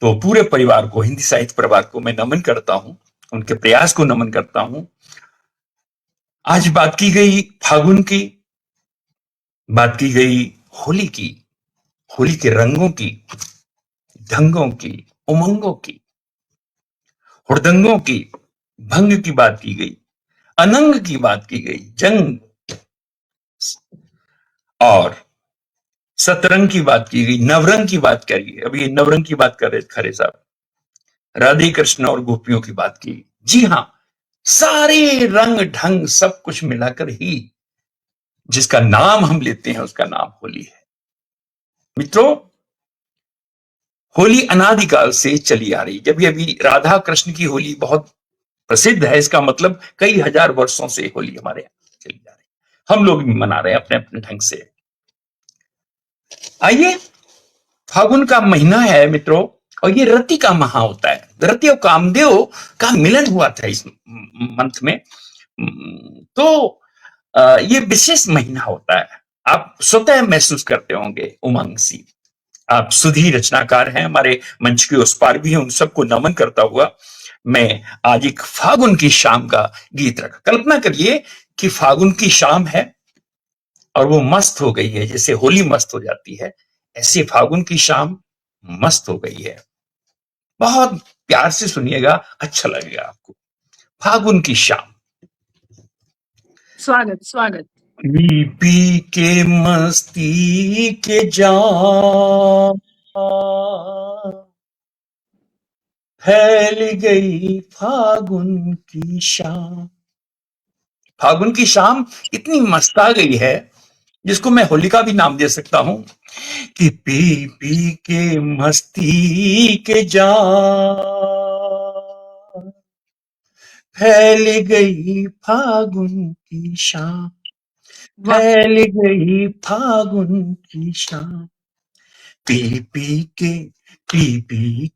तो पूरे परिवार को, हिंदी साहित्य परिवार को मैं नमन करता हूं, उनके प्रयास को नमन करता हूं। आज बात की गई फागुन की, बात की गई होली की, होली के रंगों की, ढंगों की, उमंगों की, हुड़दंगों की, भंग की बात की गई, अनंग की बात की गई, जंग और सतरंग की बात की गई, नवरंग की बात करी। अभी नवरंग की बात कर रहे खरे साहब, राधे कृष्ण और गोपियों की बात की। जी हां, सारे रंग ढंग सब कुछ मिलाकर ही जिसका नाम हम लेते हैं उसका नाम होली है। मित्रों, होली अनादिकाल से चली आ रही। जब अभी राधा कृष्ण की होली बहुत प्रसिद्ध है, इसका मतलब कई हजार वर्षों से होली हमारे यहां चली आ रही। हम लोग भी मना रहे हैं अपने अपने ढंग से। आइए, फागुन का महीना है मित्रों, और ये रति का माह होता है। रति और कामदेव का मिलन हुआ था इस मंथ में। तो ये विशेष महीना होता है। आप स्वतः महसूस करते होंगे उमंग सी। आप सुधी रचनाकार हैं, हमारे मंच के उस पार भी हैं, उन सबको नमन करता हुआ मैं आज एक फागुन की शाम का गीत रखा। कल्पना करिए कि फागुन की शाम है और वो मस्त हो गई है, जैसे होली मस्त हो जाती है, ऐसे फागुन की शाम मस्त हो गई है। बहुत प्यार से सुनिएगा, अच्छा लगेगा आपको। फागुन की शाम। स्वागत स्वागत। पी पी के मस्ती के जाम फैल गई फागुन की शाम। फागुन की शाम इतनी मस्त आ गई है जिसको मैं होलिका भी नाम दे सकता हूं कि पी पी के मस्ती के जाम फैल गई फागुन की शाम, वाह, फैल गई फागुन की शाम। पी पी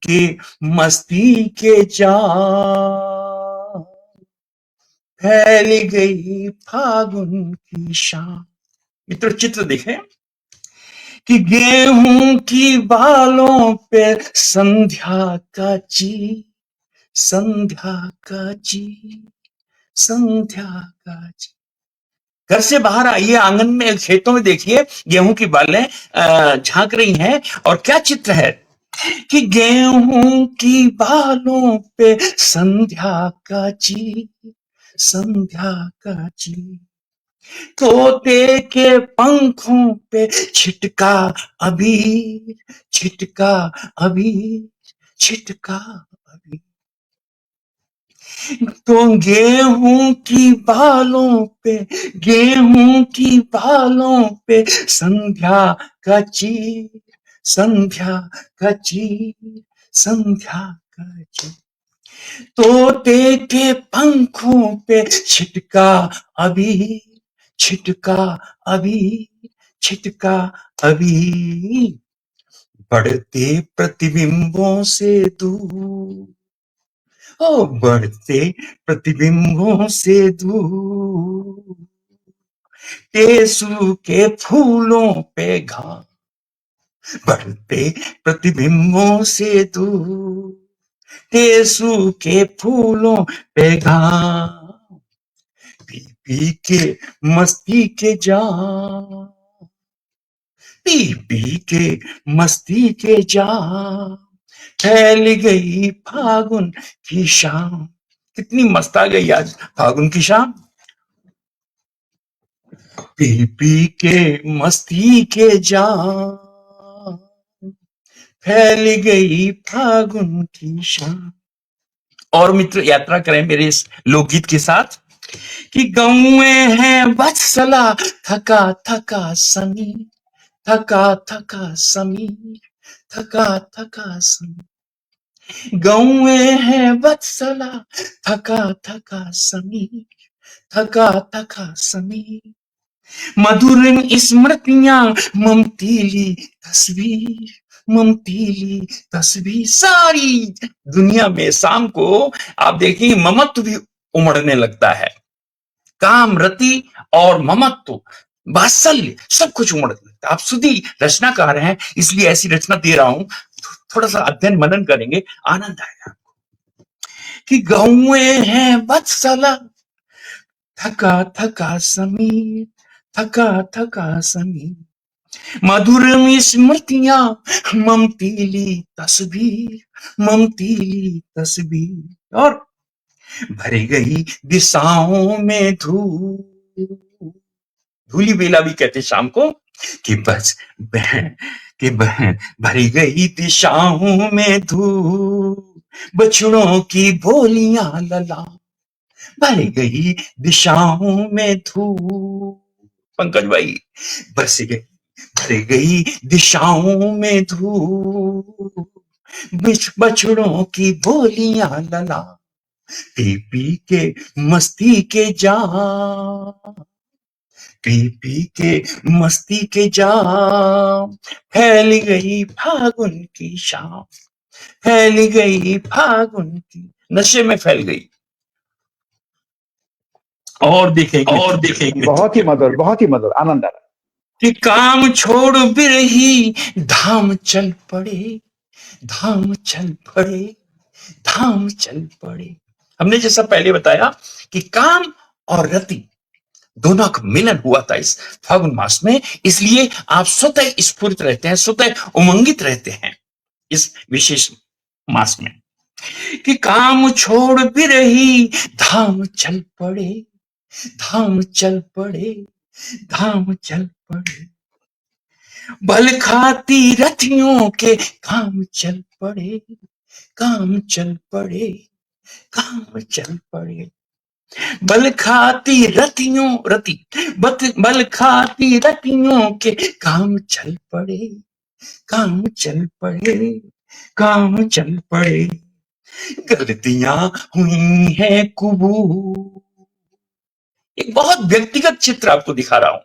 के मस्ती के जाम फैल गई फागुन की शाम। मित्र, चित्र देखें कि गेहूं की बालों पे संध्या का जी, संध्या का जी, संध्या का जी। घर से बाहर आइए, आंगन में, खेतों में देखिए, गेहूं की बालें झांक रही हैं। और क्या चित्र है कि गेहूं की बालों पे संध्या का जी, संध्या का जी। तोते के पंखों पे छिटका अबीर, छिटका अबीर, छिटका अबीर। तो गेहूं की बालों पे, गेहूं की बालों पे संध्या का चीर, संध्या का चीर, संध्या का चीर। तोते के पंखों पे छिटका अबीर, छिटका अबीर, छिटका अबीर। बढ़ते प्रतिबिंबों से दूर, ओ बढ़ते प्रतिबिंबों से दूर, टेसू के फूलों पे घाम। बढ़ते प्रतिबिंबों से दूर, टेसू के फूलों पे घाम। पी पी के मस्ती के जाम, पी पी के मस्ती के जाम फैल गई फागुन की शाम। कितनी मस्त आ गई आज फागुन की शाम। पी पी के मस्ती के जाम फैल गई फागुन की शाम। और मित्र, यात्रा करें मेरे इस लोकगीत के साथ कि गौए हैं वत्सला थका थका समीर, थका थका समीर, थका थका समीर। गौए हैं वत्सला थका थका समीर, थका थका समीर। मधुर स्मृतियां ममतीली तस्वीर, ममतीली तस्वीर। सारी दुनिया में शाम को आप देखेंगे ममत्व भी उमड़ने लगता है। काम, रति और ममत्व वात्सल्य सब कुछ उमड़ लगता है। आप सुधी रचनाकार हैं, इसलिए ऐसी रचना दे रहा हूं, थोड़ा सा अध्ययन मनन करेंगे, आनंद आएगा कि गौए हैं वत्सला, थका थका समीर, थका थका समीर, मधुर स्मृतियां, ममतीली तस्वीर, ममतीली तस्वीर, और भर गई दिशाओं में धूली बेला भी कहते शाम को कि बस भरी गई दिशाओं में बछड़ों की बोलियां लला, भरी गई दिशाओं में पंकज भाई, बस गई भरी गई दिशाओं में बछड़ों की बोलियां लला, पी पी के मस्ती के जाम, पी पी के मस्ती के जाम, फैल गई फागुन की शाम, फैल गई फागुन की, नशे में फैल गई। और देखेंगे बहुत ही मधुर, आनंद आ रहा है। कि काम छोड़ बिरही धाम चल पड़े, धाम चल पड़े, धाम चल पड़े। हमने जैसा पहले बताया कि काम और रति दोनों का मिलन हुआ था इस फागुन मास में, इसलिए आप स्वतः स्फूर्त रहते हैं, स्वतः उमंगित रहते हैं इस विशेष मास में। कि काम छोड़ बिरही धाम चल पड़े, धाम चल पड़े, धाम चल पड़े, बल खाती रथियों के काम चल पड़े, काम चल पड़े, काम चल पड़े, बल खाती रतियों बल खाती रतियों के काम चल पड़े, काम चल पड़े, काम चल पड़े, गलतियां हुई हैं कुबूल। एक बहुत व्यक्तिगत चित्र आपको दिखा रहा हूं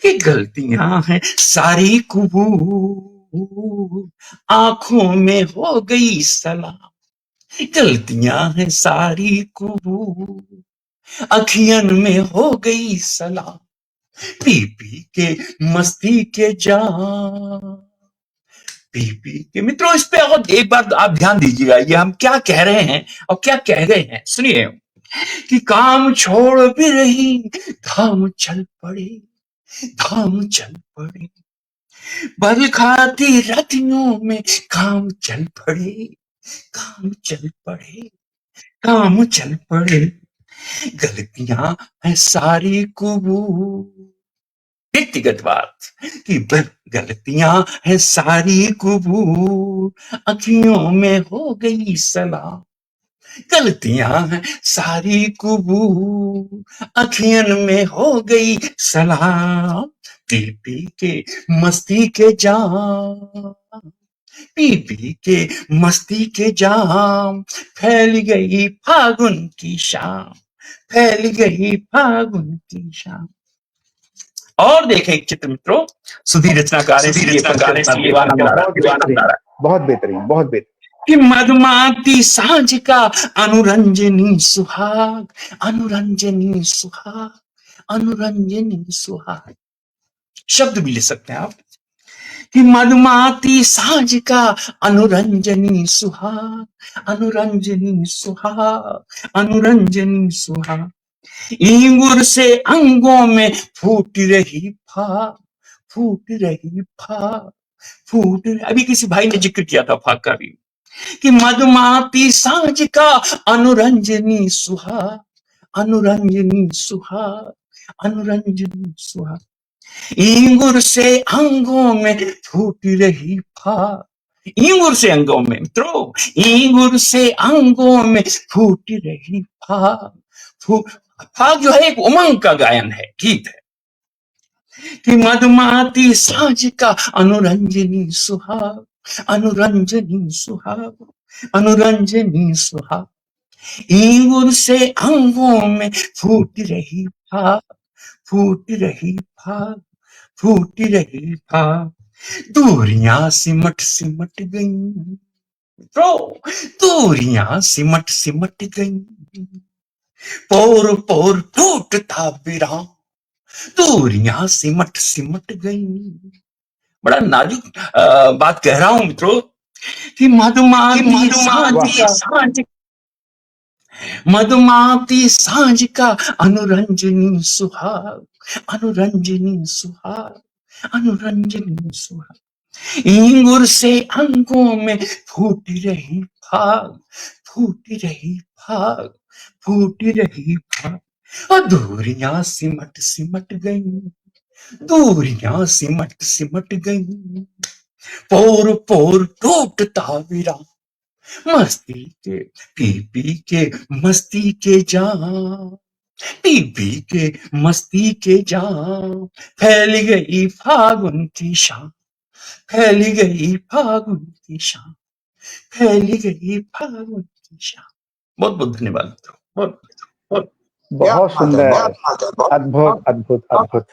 कि गलतियां हैं सारी कुबूल, आंखों में हो गई सलाम, गलतियां हैं सारी कुबूल, अखियन में हो गई सलाम, पी पी के मस्ती के जाम, पी पी के। मित्रों, इस पे और एक बार आप ध्यान दीजिएगा, ये हम क्या कह रहे हैं और क्या कह गए हैं, सुनिए। कि काम छोड़ भी रही धाम चल पड़े, धाम चल पड़े, बल खाती रतियों में काम चल पड़े, काम चल पड़े, काम चल पड़े, गलतियां हैं सारी कुबूल। व्यक्तिगत बात कि गलतियां हैं सारी कुबूल, अखियों में हो गई सलाम, गलतियां हैं सारी कुबूल, अखियन में हो गई सलाम, पी पी के मस्ती के जाम, पी पी के मस्ती के जाम, फैल गई फागुन की शाम, फैल गई फागुन की शाम। और देखें एक चित्र मित्रों, सुधी रचनाकार बहुत बेहतरीन, बहुत बेहतरीन। कि मधुमाती सांझ का अनुरंजनी सुहाग, अनुरंजनी सुहाग, अनुरंजनी सुहाग, शब्द भी ले सकते हैं आप। कि मधुमाती सांझ का अनुरंजनी सुहाग, अनुरंजनी सुहाग, अनुरंजनी सुहाग, इंगुर से अंगों में फूट रही फाग, फूट रही फाग, अभी किसी भाई ने जिक्र किया था फाग का भी। कि मधुमाती सांझ का अनुरंजनी सुहाग, अनुरंजनी सुहाग, अनुरंजनी सुहाग, इंगुर से अंगों में फूट रही फाग, इंगुर से अंगों में, मित्रों, इंगुर से अंगों में फूट रही फाग, फाग जो है एक उमंग का गायन है, गीत है। कि मधुमाती सांझ का अनुरंजनी सुहाग, अनुरंजनी सुहाग, अनुरंजनी सुहाग, इंगुर से अंगों में फूट रही फाग, फूट रही फाग, फूट रही फाग, दूरियां सिमट सिमट गई, तो दूरियां सिमट सिमट गई, पोर पोर टूटता विराम, दूरियां सिमट सिमट गई। बड़ा नाजुक बात कह रहा हूं मित्रों कि मधुमाती सांझ का अनुरंजनी सुहाग, अनुरंजनी सुहाग, अनुरंजनी सुहाग। इंगुर से अंगों में फूट रही फाग, फूट रही फाग, फूट रही फाग। और दूरियां सिमट सिमट गई, दूरियां सिमट सिमट गई। पोर पोर टूटता विराम, मस्ती के पी पी के मस्ती के जाम, पी पी के मस्ती के जाम। फैल गई फागुन की शाम, फैल गई फागुन की शाम, फैल गई फागुन की शाम। बहुत बहुत धन्यवाद मित्रों, बहुत बहुत बहुत सुंदर, बहुत बहुत अद्भुत अद्भुत अद्भुत,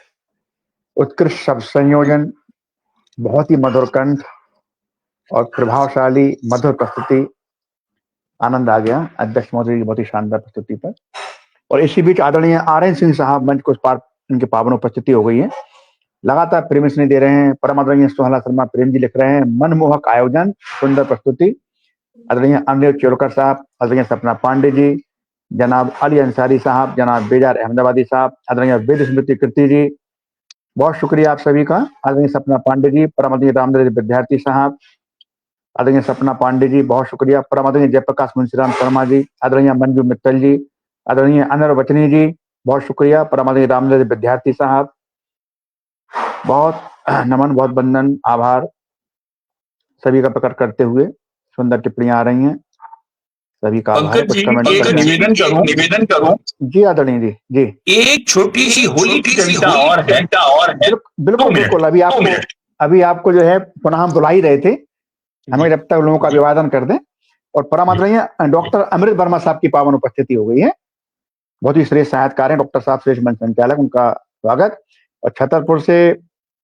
उत्कृष्ट शब्द संयोजन, बहुत ही मधुर कंठ और प्रभावशाली मधुर प्रस्तुति। आनंद आ गया अध्यक्ष महोदय की बहुत ही शानदार प्रस्तुति पर। और इसी बीच आदरणीय RN सिंह साहब मंच को पार इनके पावन उपस्थिति हो गई है। लगातार प्रेमिस दे रहे हैं। परम आदरणीय सोहला शर्मा प्रेम जी लिख रहे हैं, मनमोहक आयोजन, सुंदर प्रस्तुति। आदरणीय अनिल चोरकर साहब, आदरणीय सपना पांडे जी, जनाब अली अंसारी साहब, जनाब बेजार अहमदाबादी साहब, आदरणीय वेद स्मृति कीर्ति जी, बहुत शुक्रिया आप सभी का। आदरणीय सपना पांडे जी, परम आदरणीय रामदेव विद्यार्थी साहब, आदरणीय सपना पांडे जी, बहुत शुक्रिया। परम आदरणीय जयप्रकाश मुंशीराम शर्मा जी, आदरणीय मंजू मित्तल जी, आदरणीय अनिल वचनी जी, बहुत शुक्रिया। परम आदरणीय रामदेव विद्यार्थी साहब, बहुत नमन, बहुत बंधन, आभार सभी का प्रकट करते हुए। सुंदर टिप्पणियां आ रही हैं, सभी का आभार। पंकज जी, एक निवेदन करूं जी आदरणीय जी, जी एक छोटी सी होली की कविता और है। बिल्कुल बिल्कुल। अभी आपको जो है पुनः हम बुला ही रहे थे, हमें जब तक लोगों का अभिवादन कर दें। और परम आदरणीय डॉक्टर अमृत वर्मा साहब की पावन उपस्थिति हो गई है। बहुत ही श्रेष्ठ साहित्यकार हैं डॉक्टर साहब, श्रेष्ठ मंच संचालक, उनका स्वागत। और छतरपुर से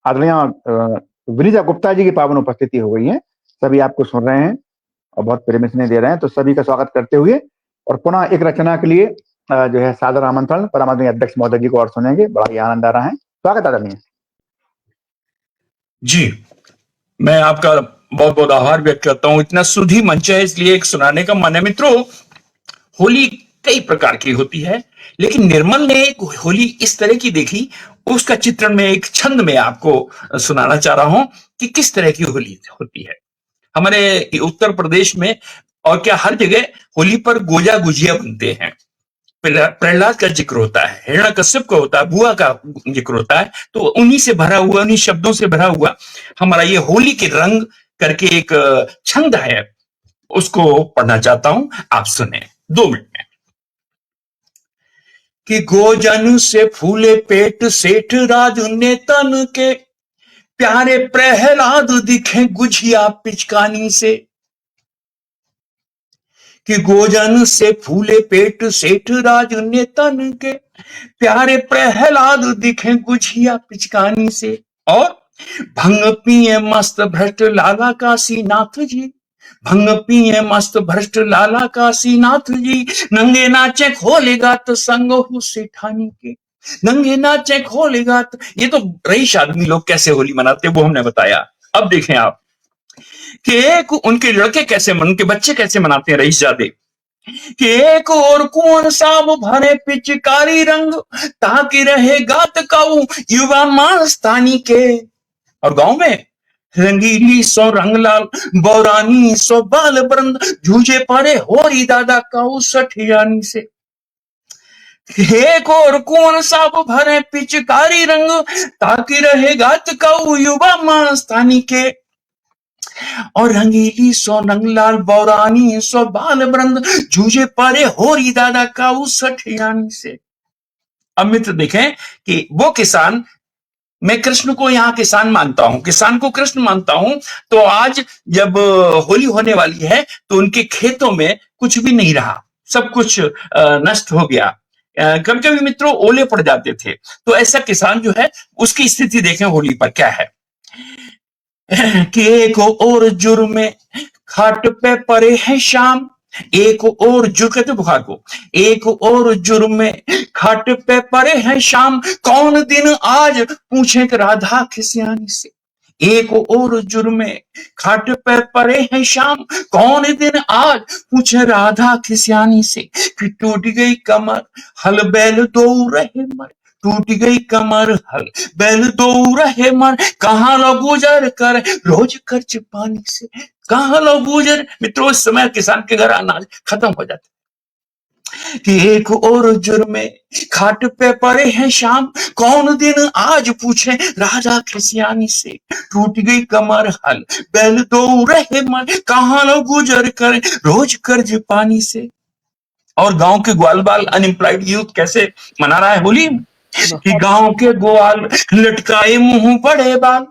आदरणीय विनीता गुप्ता जी की पावन उपस्थिति हो गई है। सभी आपको सुन रहे हैं और बहुत प्रेम स्नेह दे रहे हैं, तो सभी का स्वागत करते हुए और पुनः एक रचना के लिए जो है सादर आमंत्रण परम आदरणीय अध्यक्ष महोदय जी को और सुनेंगे। बड़ा ही आनंद आ रहा है। स्वागत आदरणीय जी। मैं आपका बहुत बहुत आभार व्यक्त करता हूं। इतना सुधी मंच है इसलिए एक सुनाने का मन है। मित्रों, होली कई प्रकार की होती है, लेकिन निर्मल ने एक होली इस तरह की देखी, उसका चित्रण में एक छंद में आपको सुनाना चाह रहा हूं कि किस तरह की होली होती है हमारे उत्तर प्रदेश में। और क्या हर जगह होली पर गोजा गुजिया बनते हैं। प्रहलाद का जिक्र होता है, हिरण्यकश्यप का होता है, बुआ का जिक्र होता है। तो उन्हीं से भरा हुआ, उन्हीं शब्दों से भरा हुआ हमारा ये होली के रंग करके एक छंद है, उसको पढ़ना चाहता हूं, आप सुने 2 मिनट में। कि गोजन से फूले पेट सेठ राजू ने तन के, प्यारे प्रहलाद दिखे गुझिया पिचकानी से। कि गोजन से फूले पेट सेठ राज ने तन के, प्यारे प्रहलाद दिखे गुझिया पिचकानी से। और भंग पिए मस्त भ्रष्ट लाला काशीनाथ जी, भंग पिए मस्त भ्रष्ट लाला काशीनाथ जी, नंगे नाचे खोलेगा तो संग हो सेठानी के, नंगे नाचे खोलेगा तो। ये तो रईस आदमी लोग कैसे होली मनाते वो हमने बताया। अब देखें आप कि एक उनके लड़के कैसे, उनके बच्चे कैसे मनाते हैं रईसजादे। कि एक और कुंवर साहब भरे पिचकारी रंग, ताकि रहे गात काऊ युवा मास्तानी के। और गांव में रंगीली सो रंगलाल, बौरानी सो बाल बरंद, जूझे पड़े होरी दादा काऊ सठियानी से। एक और कुंवर साहब भरे पिचकारी रंग, ताकि रहे गात काऊ युवा मास्तानी के। और रंगीली सो रंगलाल, बौरानी सो बाल बरंद, जूझे पड़े होरी दादा काऊ सठियानी से। अब मित्र देखें कि वो किसान, मैं कृष्ण को यहां किसान मानता हूं, किसान को कृष्ण मानता हूं। तो आज जब होली होने वाली है तो उनके खेतों में कुछ भी नहीं रहा, सब कुछ नष्ट हो गया। कभी कभी मित्रों ओले पड़ जाते थे। तो ऐसा किसान जो है उसकी स्थिति देखें होली पर क्या है। कि एक और जुर्म में खाट पे पड़े हैं शाम, एक और जुर्म, कहते बुखार को, एक और जुर्म में खाट पे पड़े हैं शाम, कौन दिन आज पूछे कि राधा खिसियानी से। एक और जुर्म में खाट पे पड़े हैं शाम, कौन दिन आज पूछे राधा खिसियानी से। कि टूट गई कमर हल बैल दो रहे मर, टूट गई कमर हल बैल दो रहे मर, कहाँ लो गुजर कर रोज खर्च पानी से। कहाँ लो गुजर, मित्रों इस समय किसान के घर अनाज खत्म हो जाता है। कि एक और जुर्म में खाट पे पड़े हैं शाम, कौन दिन आज पूछे राजा खिसियानी से। टूट गई कमर हल बैल दो रहे मन, कहाँ लो गुजर कर रोज कर्ज पानी से। और गांव के ग्वाल बाल अनएम्प्लॉयड यूथ कैसे मना रहा है होली, कि गांव के ग्वाल लटकाए मुंह बड़े बाल,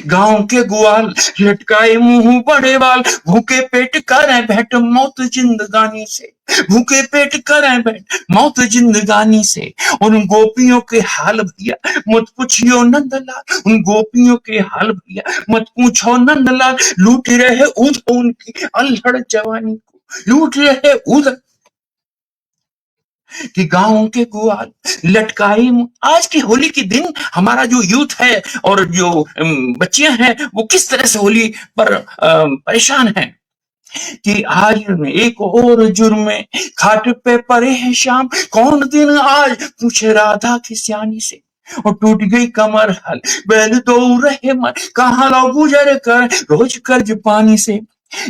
गांव के ग्वाल लटकाए मुंह बड़े बाल, भूखे पेट करें भेंट मौत जिंदगानी से। भूखे पेट करें भेंट मौत जिंदगानी से। उन गोपियों के हाल भैया मत पूछियो नंदलाल, उन गोपियों के हाल भैया मत पूछो नंदलाल, लूट रहे उध उनकी अल्हड़ जवानी को, लूट रहे उध। कि गांव के ग्वाल लटकाई। आज की होली के दिन हमारा जो यूथ है और जो बच्चियां हैं वो किस तरह से होली पर परेशान हैं। कि आज एक और जुर्म में खाट पे पड़े हैं शाम, कौन दिन आज पूछे राधा खिसियानी से। और टूट गई कमर हल बैल दो रहे मन, कहाँ लो गुजर कर रोज कर्ज पानी से।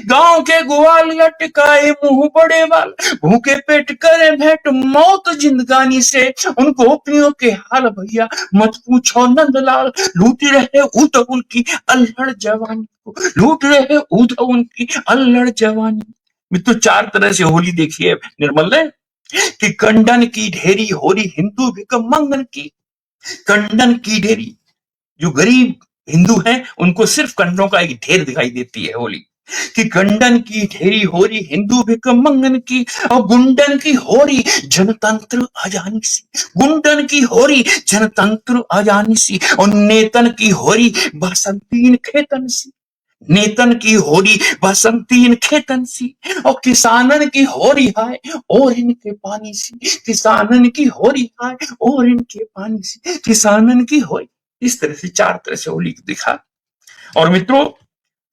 गांव के ग्वाल लटकाए मुंह बड़े बाल, भूखे पेट करे भेंट मौत जिंदगानी से। उन गोपियों के हाल भैया मत पूछो नंदलाल, लूट रहे उद उनकी अल्हड़ जवानी को, लूट रहे उद उनकी अल्हड़ जवानी। मित्रों चार तरह से होली देखिए निर्मल ने। कि कंडन की ढेरी होरी हिंदू भिकम मंगन की, कंडन की ढेरी, जो गरीब हिंदू हैं उनको सिर्फ कंडों का एक ढेर दिखाई देती है होली। कि गंडन की ढेरी होरी हिंदू भिकम मंगन की, और गुंडन की होरी जनतंत्र अजानी सी, गुंडन की होरी जनतंत्र अजानी सी। और नेतन की होरी बसंतीन खेतन सी, नेतन की होरी बसंतीन खेतन सी। और किसानन की होरी हाय और इनके पानी सी, किसानन की होरी हाय और इनके पानी सी, किसानन की होरी। इस तरह से चार तरह से होली दिखा। और मित्रों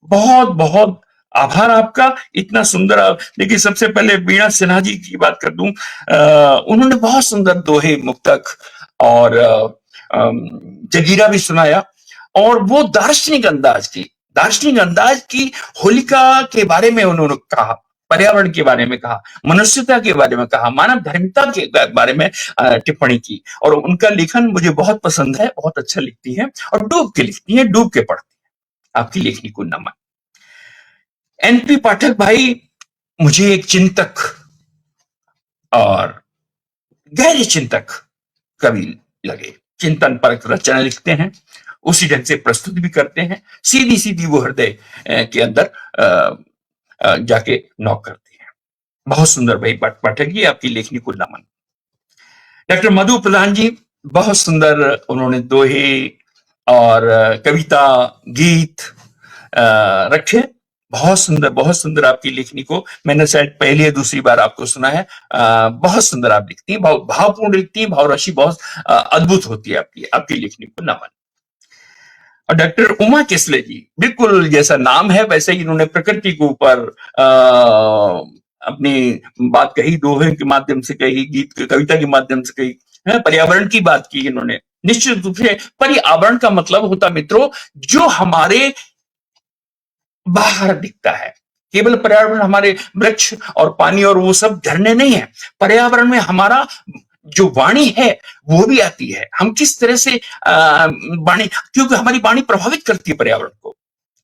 बहुत बहुत आभार आपका, इतना सुंदर। देखिए सबसे पहले वीणा सिन्हा जी की बात कर दूं, उन्होंने बहुत सुंदर दोहे मुक्तक और जगीरा भी सुनाया। और वो दार्शनिक अंदाज की होलिका के बारे में उन्होंने कहा, पर्यावरण के बारे में कहा, मनुष्यता के बारे में कहा, मानव धर्मिता के बारे में टिप्पणी की। और उनका लेखन मुझे बहुत पसंद है, बहुत अच्छा लिखती है और डूब के लिखती है, डूब के पढ़ती है। आपकी लेखनी को नमन। एनपी पाठक भाई मुझे एक चिंतक और गहरे चिंतक कवि लगे। चिंतन परक रचना लिखते हैं, उसी ढंग से प्रस्तुत भी करते हैं, सीधी सीधी वो हृदय के अंदर जाके नॉक करते हैं। बहुत सुंदर भाई पाठक जी, आपकी लेखनी को नमन। डॉक्टर मधु प्रधान जी बहुत सुंदर, उन्होंने दोहे और कविता गीत रखे। बहुत सुंदर आपकी लेखनी को मैंने शायद पहली या दूसरी बार आपको सुना है। बहुत सुंदर आप लिखती हैं, भावपूर्ण लिखती हैं, भावराशि बहुत अद्भुत होती है आपकी लेखनी को नमन। और डॉक्टर उमा किसले जी, बिल्कुल जैसा नाम है वैसे ही इन्होंने प्रकृति के ऊपर अपनी बात कही, दोहे के माध्यम से कही, गीत कविता के माध्यम से कही, पर्यावरण की बात की इन्होंने। निश्चित रूप से पर्यावरण का मतलब होता मित्रों जो हमारे बाहर दिखता है। केवल पर्यावरण हमारे वृक्ष और पानी और वो सब झरने नहीं है, पर्यावरण में हमारा जो वाणी है वो भी आती है। हम किस तरह से वाणी, क्योंकि हमारी वाणी प्रभावित करती है पर्यावरण को।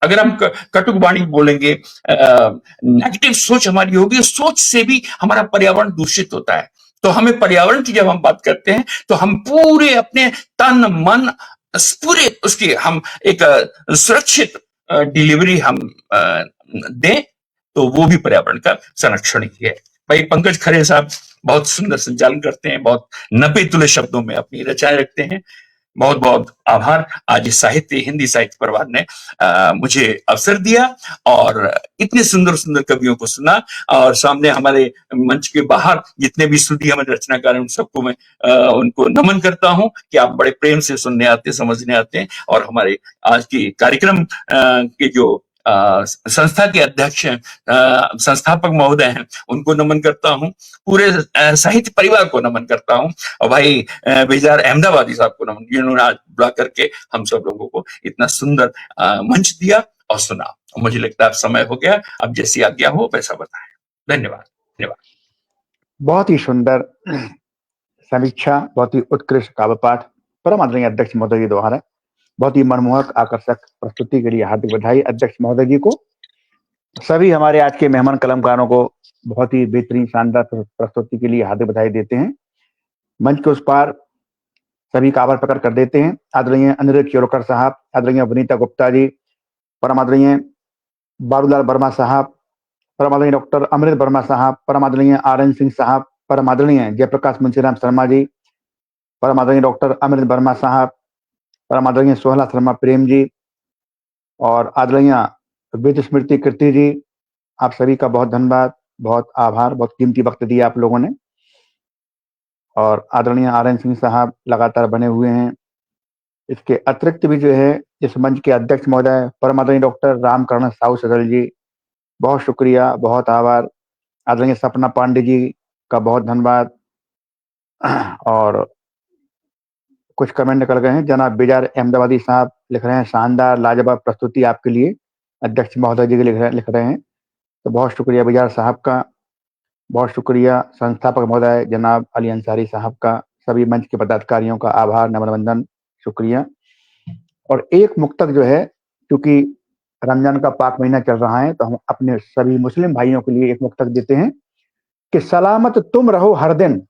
अगर हम कटुक वाणी बोलेंगे, नेगेटिव सोच हमारी होगी, सोच से भी हमारा पर्यावरण दूषित होता है। तो हमें पर्यावरण की जब हम बात करते हैं तो हम पूरे अपने तन मन पूरे उसकी हम एक सुरक्षित डिलीवरी हम दें, तो वो भी पर्यावरण का संरक्षण ही है। भाई पंकज खरे साहब बहुत सुंदर संचालन करते हैं, बहुत नपे तुले शब्दों में अपनी रचनाएं रखते हैं। बहुत बहुत आभार। आज साहित्य हिंदी साहित्य परिवार ने मुझे अवसर दिया और इतने सुंदर सुंदर कवियों को सुना, और सामने हमारे मंच के बाहर जितने भी स्तुति हमारे रचनाकार हैं उन सबको मैं उनको नमन करता हूं कि आप बड़े प्रेम से सुनने आते हैं, समझने आते हैं। और हमारे आज की कार्यक्रम के जो संस्था के अध्यक्ष हैं, संस्थापक महोदय हैं, उनको नमन करता हूं। पूरे साहित्य परिवार को नमन करता हूं, और भाई बेजार अहमदाबादी साहब को नमन, जिन्होंने आज बुला करके हम सब लोगों को इतना सुंदर मंच दिया और सुना। मुझे लगता है अब समय हो गया, अब जैसी आज्ञा हो वैसा बताएं। धन्यवाद। धन्यवाद। बहुत ही सुंदर समीक्षा, बहुत ही उत्कृष्ट काव्य पाठ परम आदरणीय अध्यक्ष महोदय जी द्वारा, बहुत ही मनमोहक आकर्षक प्रस्तुति के लिए हार्दिक बधाई अध्यक्ष महोदय जी को। सभी हमारे आज के मेहमान कलमकारों को बहुत ही बेहतरीन शानदार प्रस्तुति के लिए हार्दिक बधाई देते हैं। मंच के उस पार सभी का आभार प्रकट कर देते हैं। आदरणीय अनिरुद्ध चोरकर साहब, आदरणीय वनीता गुप्ता जी, परम आदरणीय बाबूलाल वर्मा साहब, परम आदरणीय डॉक्टर अमृत वर्मा साहब, परम आदरणीय RN सिंह साहब, परम आदरणीय जयप्रकाश मुंशीराम शर्मा जी, परम आदरणीय डॉक्टर अमृत वर्मा साहब, परम आदरणीय सोहला शर्मा प्रेम जी, और आदरणीय वेद स्मृति कीर्ति जी, आप सभी का बहुत धन्यवाद, बहुत आभार, बहुत कीमती वक्त दिया आप लोगों ने। और आदरणीय RN सिंह साहब लगातार बने हुए हैं। इसके अतिरिक्त भी जो है इस मंच के अध्यक्ष महोदय परम आदरणीय डॉक्टर रामकरण साहू सदल जी, बहुत शुक्रिया, बहुत आभार। आदरणीय सपना पांडे जी का बहुत धन्यवाद। और कुछ कमेंट निकल गए हैं। जनाब बेजार अहमदाबादी साहब लिख रहे हैं, शानदार लाजवाब प्रस्तुति आपके लिए, अध्यक्ष महोदय जी के लिख रहे हैं, तो बहुत शुक्रिया बेजार साहब का, बहुत शुक्रिया संस्थापक महोदय जनाब अली अंसारी साहब का, सभी मंच के पदाधिकारियों का आभार, नमन वंदन, शुक्रिया। और एक मुक्तक जो है, क्योंकि रमजान का पाक महीना चल रहा है, तो हम अपने सभी मुस्लिम भाइयों के लिए एक मुक्तक देते हैं कि सलामत तुम रहो हर दिन,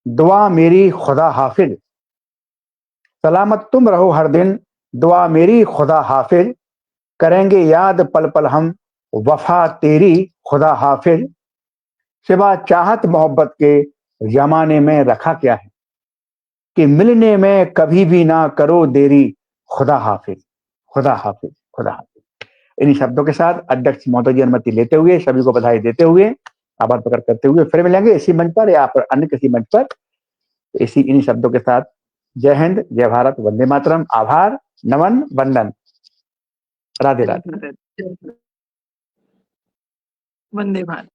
दुआ मेरी खुदा हाफिज। सलामत तुम रहो हर दिन, दुआ मेरी खुदा हाफिज। करेंगे याद पल पल हम, वफा तेरी खुदा हाफिज। सिवा चाहत मोहब्बत के जमाने में रखा क्या है, कि मिलने में कभी भी ना करो देरी, खुदा हाफिज, खुदा हाफिज, खुदा हाफिज। इन्हीं शब्दों के साथ अध्यक्ष महोदय जी अनुमति लेते हुए, सभी को बधाई देते हुए, आभार प्रकट करते हुए फिर मिलेंगे इसी मंच पर या पर अन्य किसी मंच पर। इन्हीं शब्दों के साथ जय हिंद, जय भारत, वंदे मातरम, आभार, नमन, वंदन, राधे राधे। वंदे भारत।